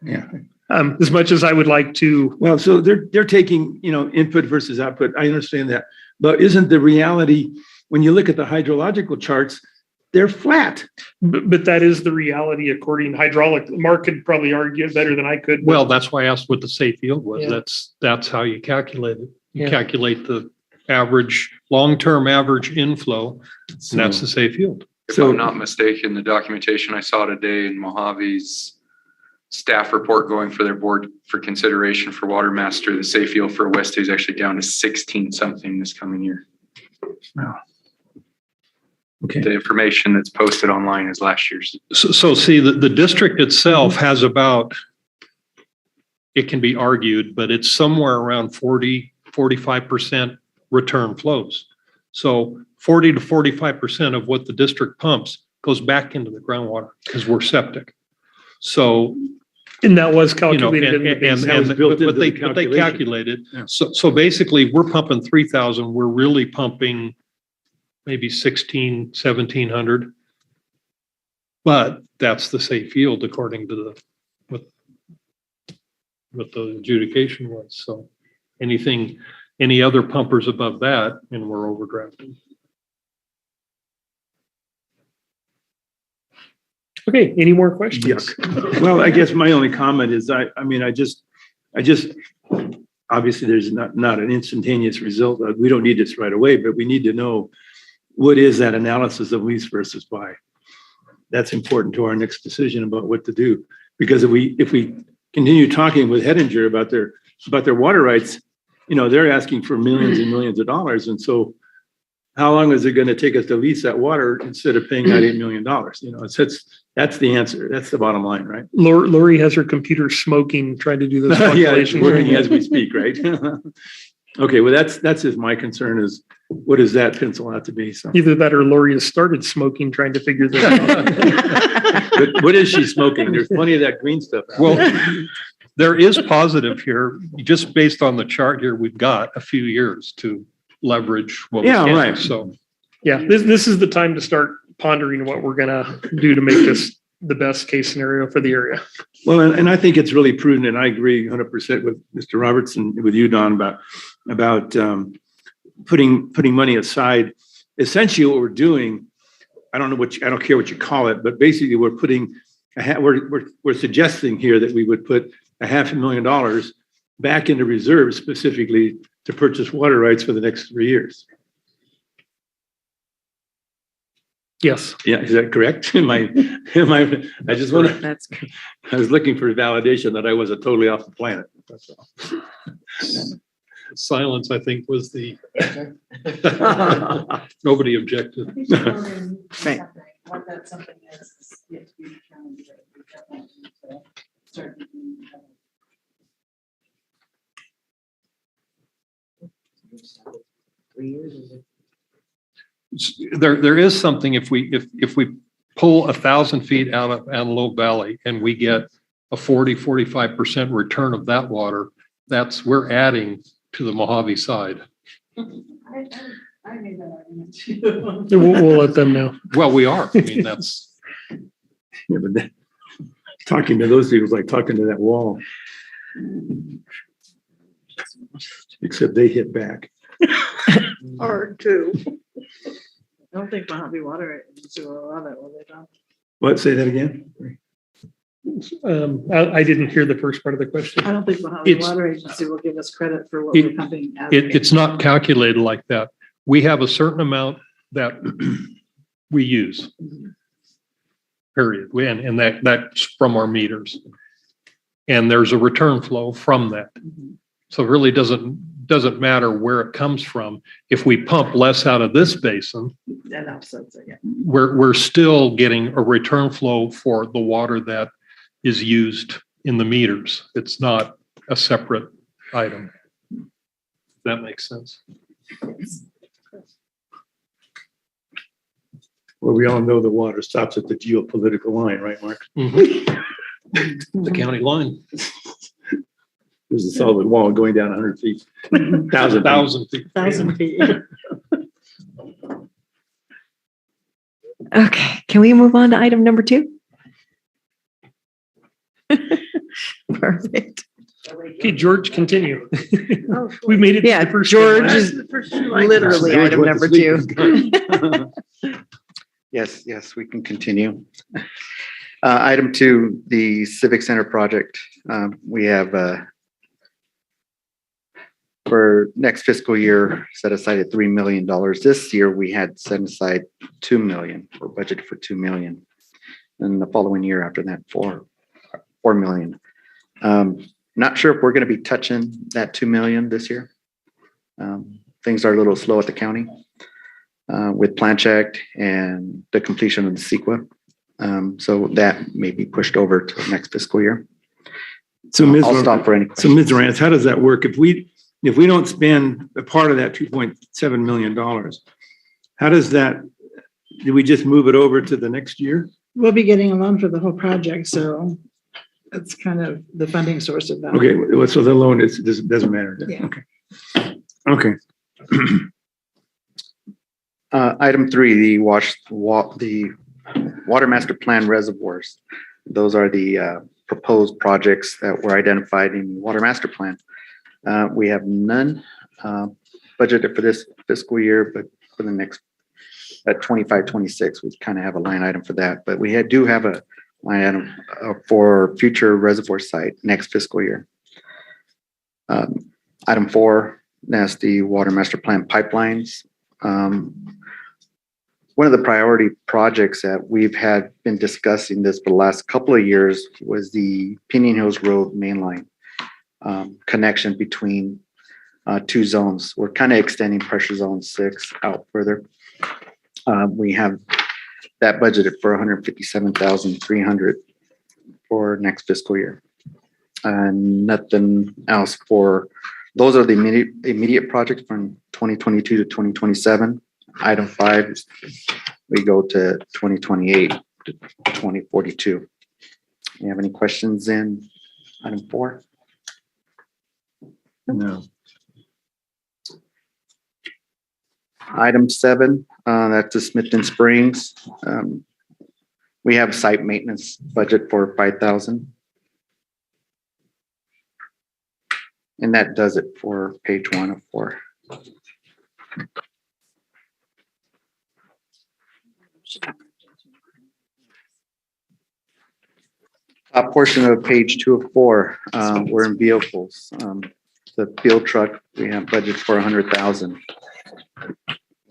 Yeah. As much as I would like to. Well, so they're taking, you know, input versus output. I understand that. But isn't the reality, when you look at the hydrological charts, they're flat. But that is the reality according to hydraulic. Mark could probably argue it better than I could. Well, that's why I asked what the safe yield was. Yeah. That's how you calculate it. You Yeah. calculate the average, long-term average inflow, and that's the safe yield. If So- I'm not mistaken, the documentation I saw today in Mojave's staff report going for their board for consideration for Water Master, the safe yield for West is actually down to 16 something this coming year. Okay. The information that's posted online is last year's. So see, the district itself has about, it can be argued, but it's somewhere around 45% return flows. So 40 to 45% of what the district pumps goes back into the groundwater because we're septic. So, And that was you know, calculated in the basin. That was built into the but they calculation. calculated. Yeah. So basically we're pumping 3,000, we're really pumping maybe 1,700. But that's the safe yield according to what the adjudication was. So any other pumpers above that, and we're overdrafting. Okay, any more questions? Well, I guess my only comment is, I mean, I just, obviously there's not an instantaneous result. We don't need this right away, but we need to know what is that analysis of lease versus buy. That's important to our next decision about what to do. Because if we continue talking with Hettinger about their water rights, you know, they're asking for millions and millions of dollars. And so how long is it going to take us to lease that water instead of paying out $8 million? You know, that's the answer. That's the bottom line, right? Lori has her computer smoking, trying to do this Yeah, it's calculation. working as we speak, right? Okay, well, that's just my concern is what does that pencil out to be? So, Either that or Lori has started smoking, trying to figure this out. but what is she smoking? There's plenty of that green stuff. out Well, there. there is positive here, just based on the chart here, we've got a few years to leverage what we Yeah, can. right. So Yeah, this is the time to start pondering what we're gonna do to make this the best case scenario for the area. Well, and I think it's really prudent, and I agree 100% with Mr. Robertson, with you, Don, about putting money aside. Essentially, what we're doing, I don't care what you call it, but basically we're putting we're suggesting here that we would put $500,000 back into reserves specifically to purchase water rights for the next 3 years. Yes. Yeah, is that correct? I just want to, I was looking for validation that I wasn't totally off the planet. That's all. silence, I think, was the, nobody objected. Right. What that something is yet to be determined, but we definitely need to start thinking about it. 3 years is it? There is something, if we pull 1,000 feet out of Antelope Valley and we get a 45% return of that water, we're adding to the Mojave side. I made that argument too. We'll let them know. Well, we are. I mean, that's, Yeah, but then, talking to those people is like talking to that wall. Except they hit back. Or two. I don't think Mojave Water Agency will allow that, will they, Don? What, say that again? I didn't hear the first part of the question. I don't think Mojave It's- Water Agency will give us credit for what we're pumping out. It's not calculated like that. We have a certain amount that we use. Period. And that's from our meters. And there's a return flow from that. So it really doesn't matter where it comes from. If we pump less out of this basin, That offsets it, yeah. we're still getting a return flow for the water that is used in the meters. It's not a separate item. That makes sense. Well, we all know the water stops at the geopolitical line, right, Mark? The county line. There's a solid wall going down 100 feet, 1,000 feet. 1,000 feet. Okay, can we move on to item number 2? Perfect. Okay, George, continue. We made it. to Yeah, the first George one. is literally George item went number to 2. Yes, we can continue. Item 2, the Civic Center project. We have for next fiscal year set aside at $3 million. This year we had set aside $2 million, or budgeted for $2 million. And the following year after that, $4 million. Not sure if we're going to be touching that $2 million this year. Things are a little slow at the county with plan check and the completion of the CEQA. So that may be pushed over to next fiscal year. So Ms. I'll stop for any So Ms. Rance, how does that work? If we don't spend a part of that $2.7 million, how does that, do we just move it over to the next year? We'll be getting a loan for the whole project, so that's kind of the funding source of that. Okay, well, so the loan doesn't matter. Then. Yeah. Okay. Item 3, the water master plan reservoirs. Those are the proposed projects that were identified in the water master plan. We have none budgeted for this fiscal year, but for the next at 25-26, we kind of have a line item for that. But we do have a line item for future reservoir site next fiscal year. Item 4, that's the water master plan pipelines. One of the priority projects that we've been discussing this for the last couple of years was the Pinion Hills Road mainline connection between 2 zones. We're kind of extending pressure zone 6 out further. We have that budgeted for $157,300 for next fiscal year. And nothing else for, those are the immediate projects from 2022 to 2027. Item 5, we go to 2028 to 2042. You have any questions in item 4? No. Item 7, that's the Smithton Springs. We have site maintenance budget for $5,000. And that does it for page 1 of 4. Top portion of page 2 of 4, we're in vehicles. The field truck, we have budget for $100,000.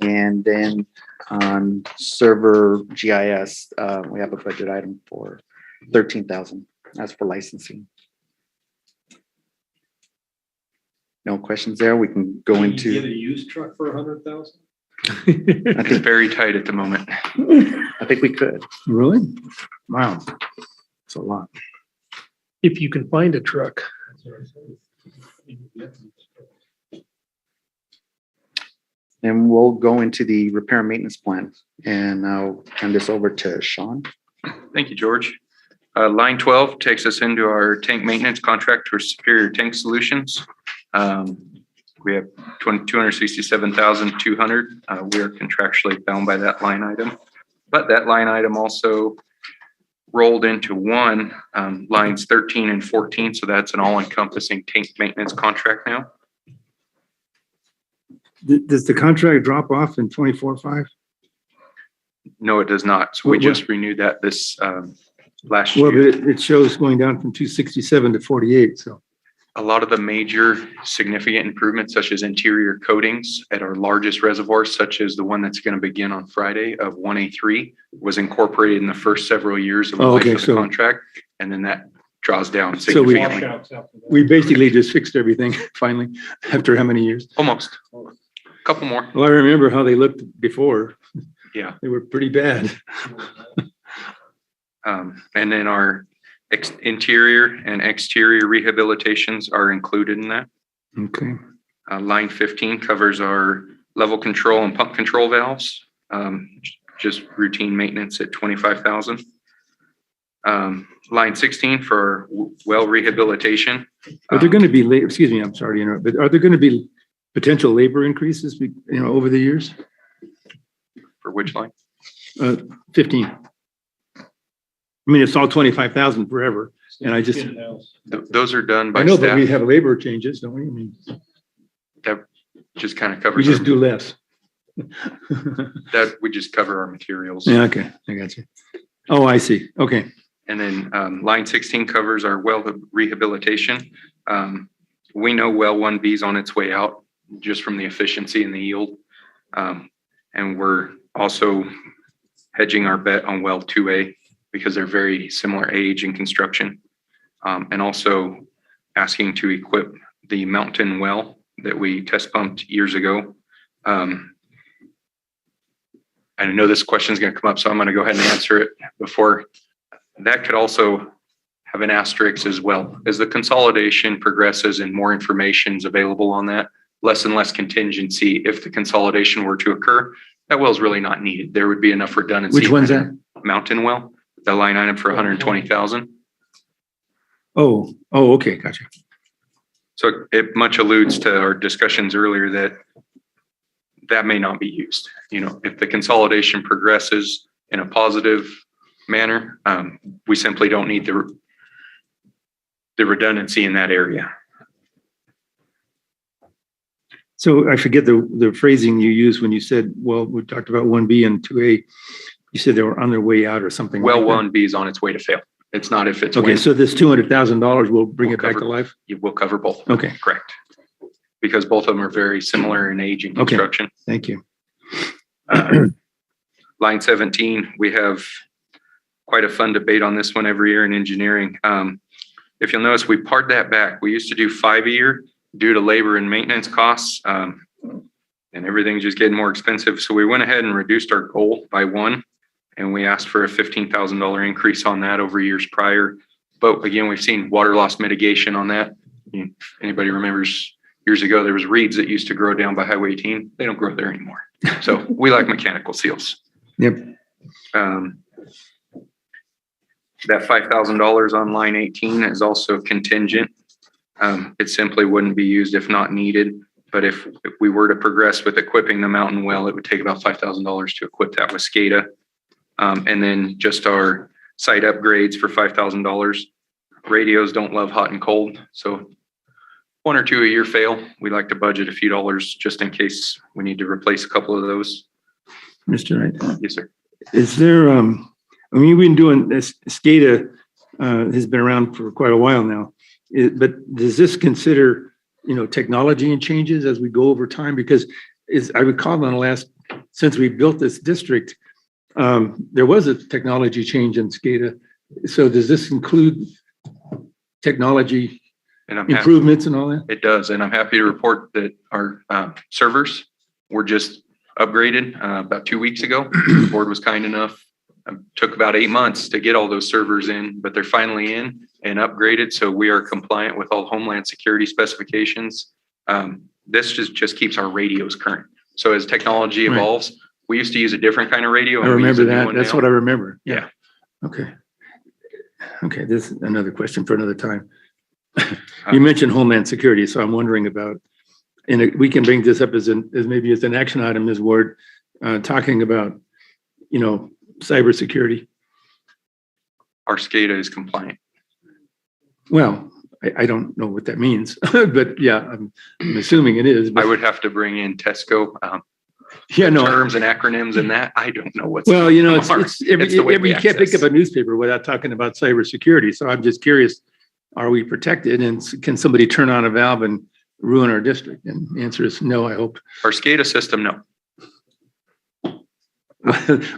And then on server GIS, we have a budget item for $13,000. That's for licensing. No questions there. We can go into. Get a used truck for $100,000? It's very tight at the moment. I think we could. Really? Wow. That's a lot. If you can find a truck. And we'll go into the repair and maintenance plan. And I'll hand this over to Sean. Thank you, George. Line 12 takes us into our tank maintenance contract for Superior Tank Solutions. We have $267,200. We are contractually bound by that line item, but that line item also rolled into one, lines 13 and 14. So that's an all-encompassing tank maintenance contract now. Does the contract drop off in 24-5? No, it does not. So we What- just renewed that this last Well, year. but it shows going down from 267 to 48, so. A lot of the major significant improvements, such as interior coatings at our largest reservoirs, such as the one that's going to begin on Friday of 1A3, was incorporated in the first several years of the Oh, life okay, of the so- we and then that draws down So we- significantly. We basically just fixed everything finally, after how many years? Almost. Couple more. Well, I remember how they looked before. Yeah. They were pretty bad. And then our interior and exterior rehabilitations are included in that. Okay. Line 15 covers our level control and pump control valves. Just routine maintenance at 25,000. Line 16 for well rehabilitation. Are there going to be, excuse me, I'm sorry to interrupt, but are there going to be potential labor increases, over the years? For which line? 15. I mean, it's all 25,000 forever. And I just, Those are done by I know, but we staff. have labor changes, don't we? I mean, That just kind of we covers, just do less. that we just cover our materials. Yeah, okay, I got you. Oh, I see. Okay. And then line 16 covers our well rehabilitation. We know well 1B is on its way out just from the efficiency and the yield. And we're also hedging our bet on well 2A because they're very similar age and construction. And also asking to equip the mountain well that we test pumped years ago. I know this question is going to come up, so I'm going to go ahead and answer it before. That could also have an asterisk as well. As the consolidation progresses and more information is available on that, less and less contingency. If the consolidation were to occur, that well is really not needed. There would be enough redundancy. Which one's that? Mountain well, the line item for 120,000. Oh, okay, gotcha. So it much alludes to our discussions earlier that may not be used. If the consolidation progresses in a positive manner, we simply don't need the redundancy in that area. So I forget the phrasing you used when you said, well, we talked about 1B and 2A. You said they were on their way out or something. Well, like that. 1B is on its way to fail. It's not if it's Okay, wind. so this $200,000 will bring We'll it back to cover- life? You will cover both. Okay, Correct. Because both of them are very similar in age and Okay. construction. thank you. Line 17, we have quite a fun debate on this one every year in engineering. If you'll notice, we pared that back. We used to do 5 a year due to labor and maintenance costs. And everything's just getting more expensive. So we went ahead and reduced our goal by 1. And we asked for a $15,000 increase on that over years prior. But again, we've seen water loss mitigation on that. If anybody remembers years ago, there was reeds that used to grow down by Highway 18. They don't grow there anymore. So we like mechanical seals. Yep. That $5,000 on line 18 is also contingent. It simply wouldn't be used if not needed. But if we were to progress with equipping the mountain well, it would take about $5,000 to equip that with SCADA. And then just our site upgrades for $5,000. Radios don't love hot and cold. So 1 or 2 a year fail. We like to budget a few dollars just in case we need to replace a couple of those. Mr. Wright, Yes, sir. is there, we've been doing this, SCADA has been around for quite a while now. But does this consider, technology and changes as we go over time? Because I recall on the last, since we built this district, there was a technology change in SCADA. So does this include technology And I'm happy, improvements and all that? it does. And I'm happy to report that our servers were just upgraded about 2 weeks ago. The board was kind enough. Took about 8 months to get all those servers in, but they're finally in and upgraded. So we are compliant with all Homeland Security specifications. This just keeps our radios current. So as technology Right. evolves, we used to use a different kind of radio. I and we use remember a new that. one That's now. what I remember. Yeah. Okay. Okay, this is another question for another time. You mentioned Homeland Security, so I'm wondering about, and we can bring this up as maybe as an action item, Ms. Ward, talking about, cybersecurity. our SCADA is compliant. Well, I don't know what that means, but yeah, I'm assuming it is. I But would have to bring in Tesco, yeah, no. terms and acronyms and that. I don't know what's. Well, you know, It's the way we you can't pick access. up a newspaper without talking about cybersecurity. So I'm just curious, are we protected? And can somebody turn on a valve and ruin our district? And the answer is no, I hope. Our SCADA system, no.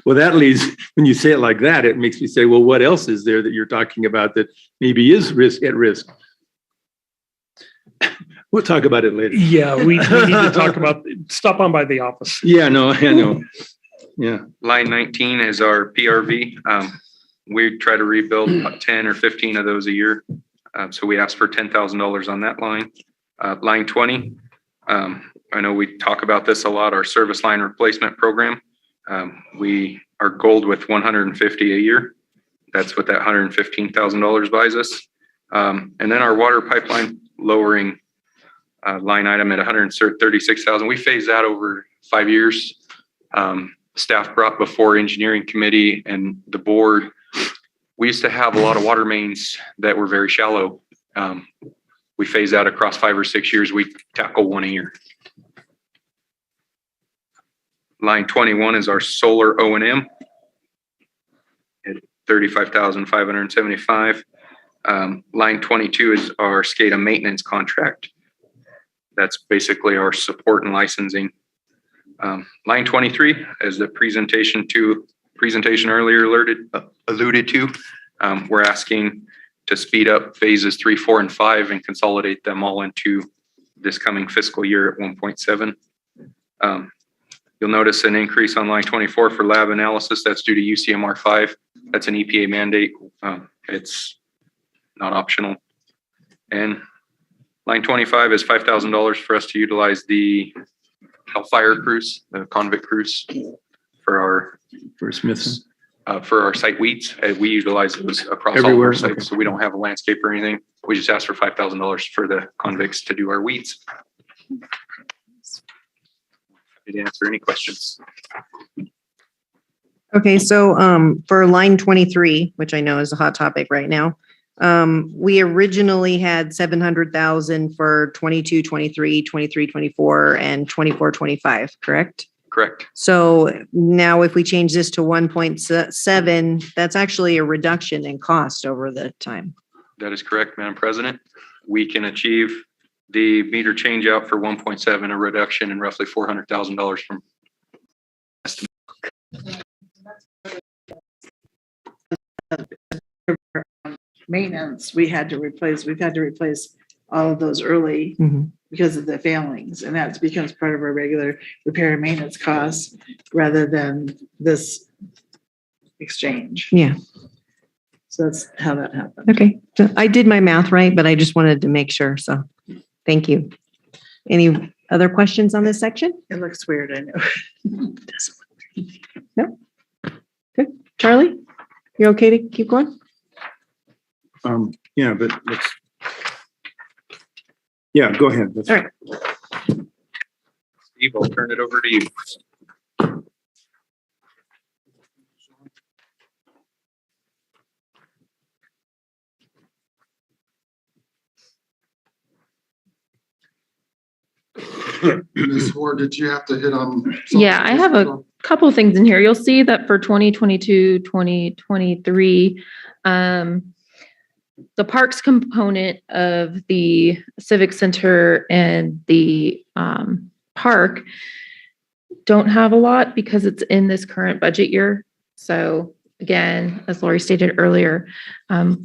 Well, that leads, when you say it like that, it makes me say, well, what else is there that you're talking about that maybe is at risk? We'll talk about it later. Yeah, we need to talk about, stop on by the office. Yeah, no, I know. Yeah. Line 19 is our PRV. We try to rebuild about 10 or 15 of those a year. So we asked for $10,000 on that line. Line 20, I know we talk about this a lot, our service line replacement program. We are gold with 150 a year. That's what that $115,000 buys us. And then our water pipeline lowering line item at 136,000. We phased that over 5 years. Staff brought before engineering committee and the board. We used to have a lot of water mains that were very shallow. We phased out across 5 or 6 years. We tackle one a year. Line 21 is our solar O&M at 35,575. Line 22 is our SCADA maintenance contract. That's basically our support and licensing. Line 23 is the presentation earlier alluded to. We're asking to speed up phases 3, 4, and 5 and consolidate them all into this coming fiscal year at 1.7. You'll notice an increase on line 24 for lab analysis. That's due to UCMR 5. That's an EPA mandate. It's not optional. And line 25 is $5,000 for us to utilize the Hellfire crews, the convict crews for Smithson. our site weeds. We utilize those across all of Everywhere, our sites, okay. so we don't have a landscape or anything. We just ask for $5,000 for the convicts to do our weeds. Happy to answer any questions. Okay, so for line 23, which I know is a hot topic right now, we originally had 700,000 for 22, 23, 23, 24, and 24, 25, correct? Correct. So now if we change this to 1.7, that's actually a reduction in cost over the time. That is correct, Madam President. We can achieve the meter change out for 1.7, a reduction in roughly $400,000 from Maintenance, we've had to replace all of those early because of the failings, and that becomes part of our regular repair and maintenance costs rather than this exchange. Yeah. So that's how that happened. Okay, so I did my math right, but I just wanted to make sure, so thank you. Any other questions on this section? It looks weird, I know. No? Good. Charlie, you're okay to keep going? Yeah, but let's. Yeah, go ahead. That's All right. Steve, I'll turn it over to you. Ms. Ward, did you have to hit on? Yeah, I have a couple of things in here. You'll see that for 2022, 2023, the parks component of the Civic Center and the park don't have a lot because it's in this current budget year. So again, as Lori stated earlier,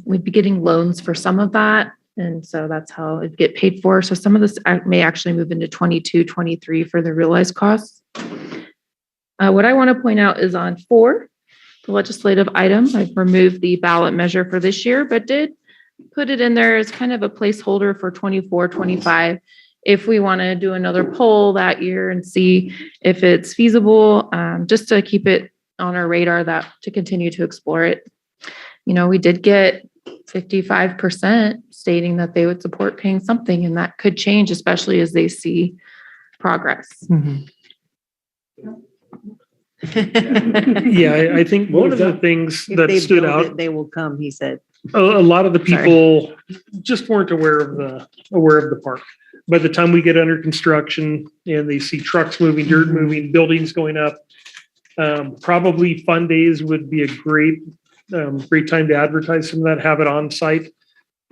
we'd be getting loans for some of that. And so that's how it'd get paid for. So some of this may actually move into 22, 23 for the realized costs. What I want to point out is on 4, the legislative item, I've removed the ballot measure for this year, but did put it in there as kind of a placeholder for 24, 25. If we want to do another poll that year and see if it's feasible, just to keep it on our radar that to continue to explore it. You know, we did get 55% stating that they would support paying something, and that could change, especially as they see progress. Yeah, I think one of the things If that they stood build out, it, they will come, he said. a lot of the people just weren't aware of the park. By the time we get under construction and they see trucks moving, dirt moving, buildings going up, probably fun days would be a great time to advertise some of that, have it on site.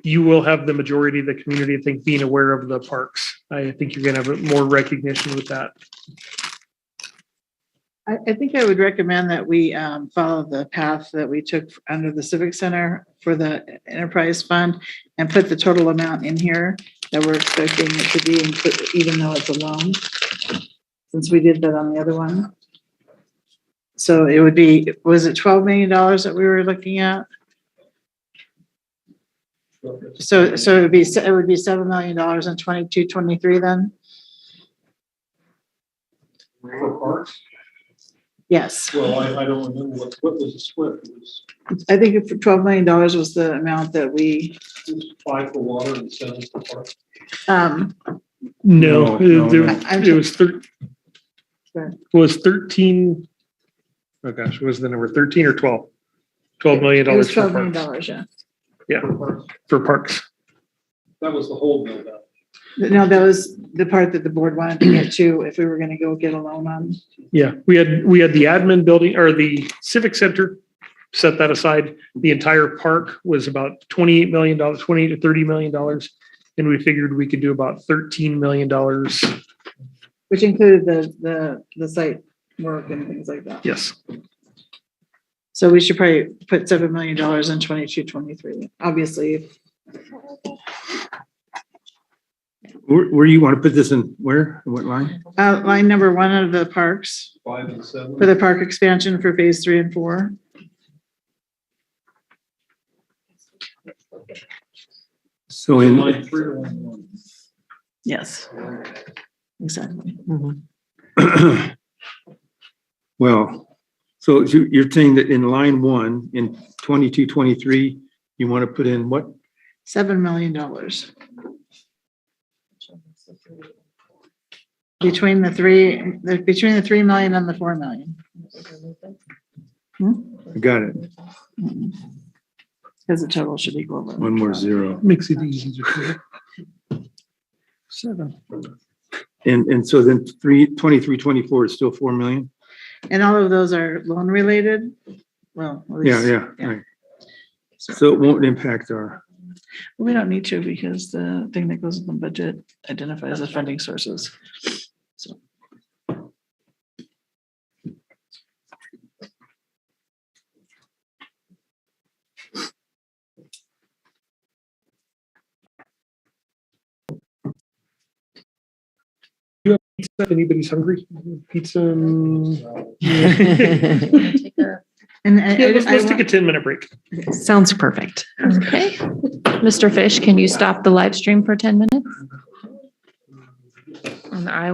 You will have the majority of the community, I think, being aware of the parks. I think you're going to have more recognition with that. I think I would recommend that we follow the path that we took under the Civic Center for the enterprise fund and put the total amount in here that we're expecting it to be, even though it's a loan, since we did that on the other one. So it would be, was it $12 million that we were looking at? So it would be $7 million in 22-23 then? For parks? Yes. Well, I don't remember what was the split? It was I think if $12 million was the amount that we, 5 for water and 7 for parks. No, I'm- it was Go ahead. was 13. Oh gosh, was the number 13 or 12? $12 million it was for $12 million, parks. yeah. Yeah, for parks. That was the whole build out. No, that was the part that the board wanted to get to if we were gonna go get a loan on. Yeah, we had the admin building or the civic center, set that aside. The entire park was about $28 million, $28 to $30 million. And we figured we could do about $13 million. Which included the site work and things like that. Yes. So we should probably put $7 million in 22-23, obviously. Where you want to put this in, where, what line? Line number 1 of the parks 5 and 7. for the park expansion for phase 3 and 4. So in, Line 3 or line 1? Yes. Exactly. well, so you're saying that in line 1, in 22-23, you want to put in what? $7 million. Between the 3 million and the 4 million. I got it. Because the total should equal. One more zero. Makes it easy. 7. And so then 23-24 is still 4 million? And all of those are loan related? Well, at least- Yeah, right. So it won't impact our, We don't need to because the thing that goes in the budget identifies the funding sources. So. If anybody's hungry, pizza. And Yeah, let's take a 10-minute break. Sounds perfect. Okay. Mr. Fish, can you stop the live stream for 10 minutes? And I will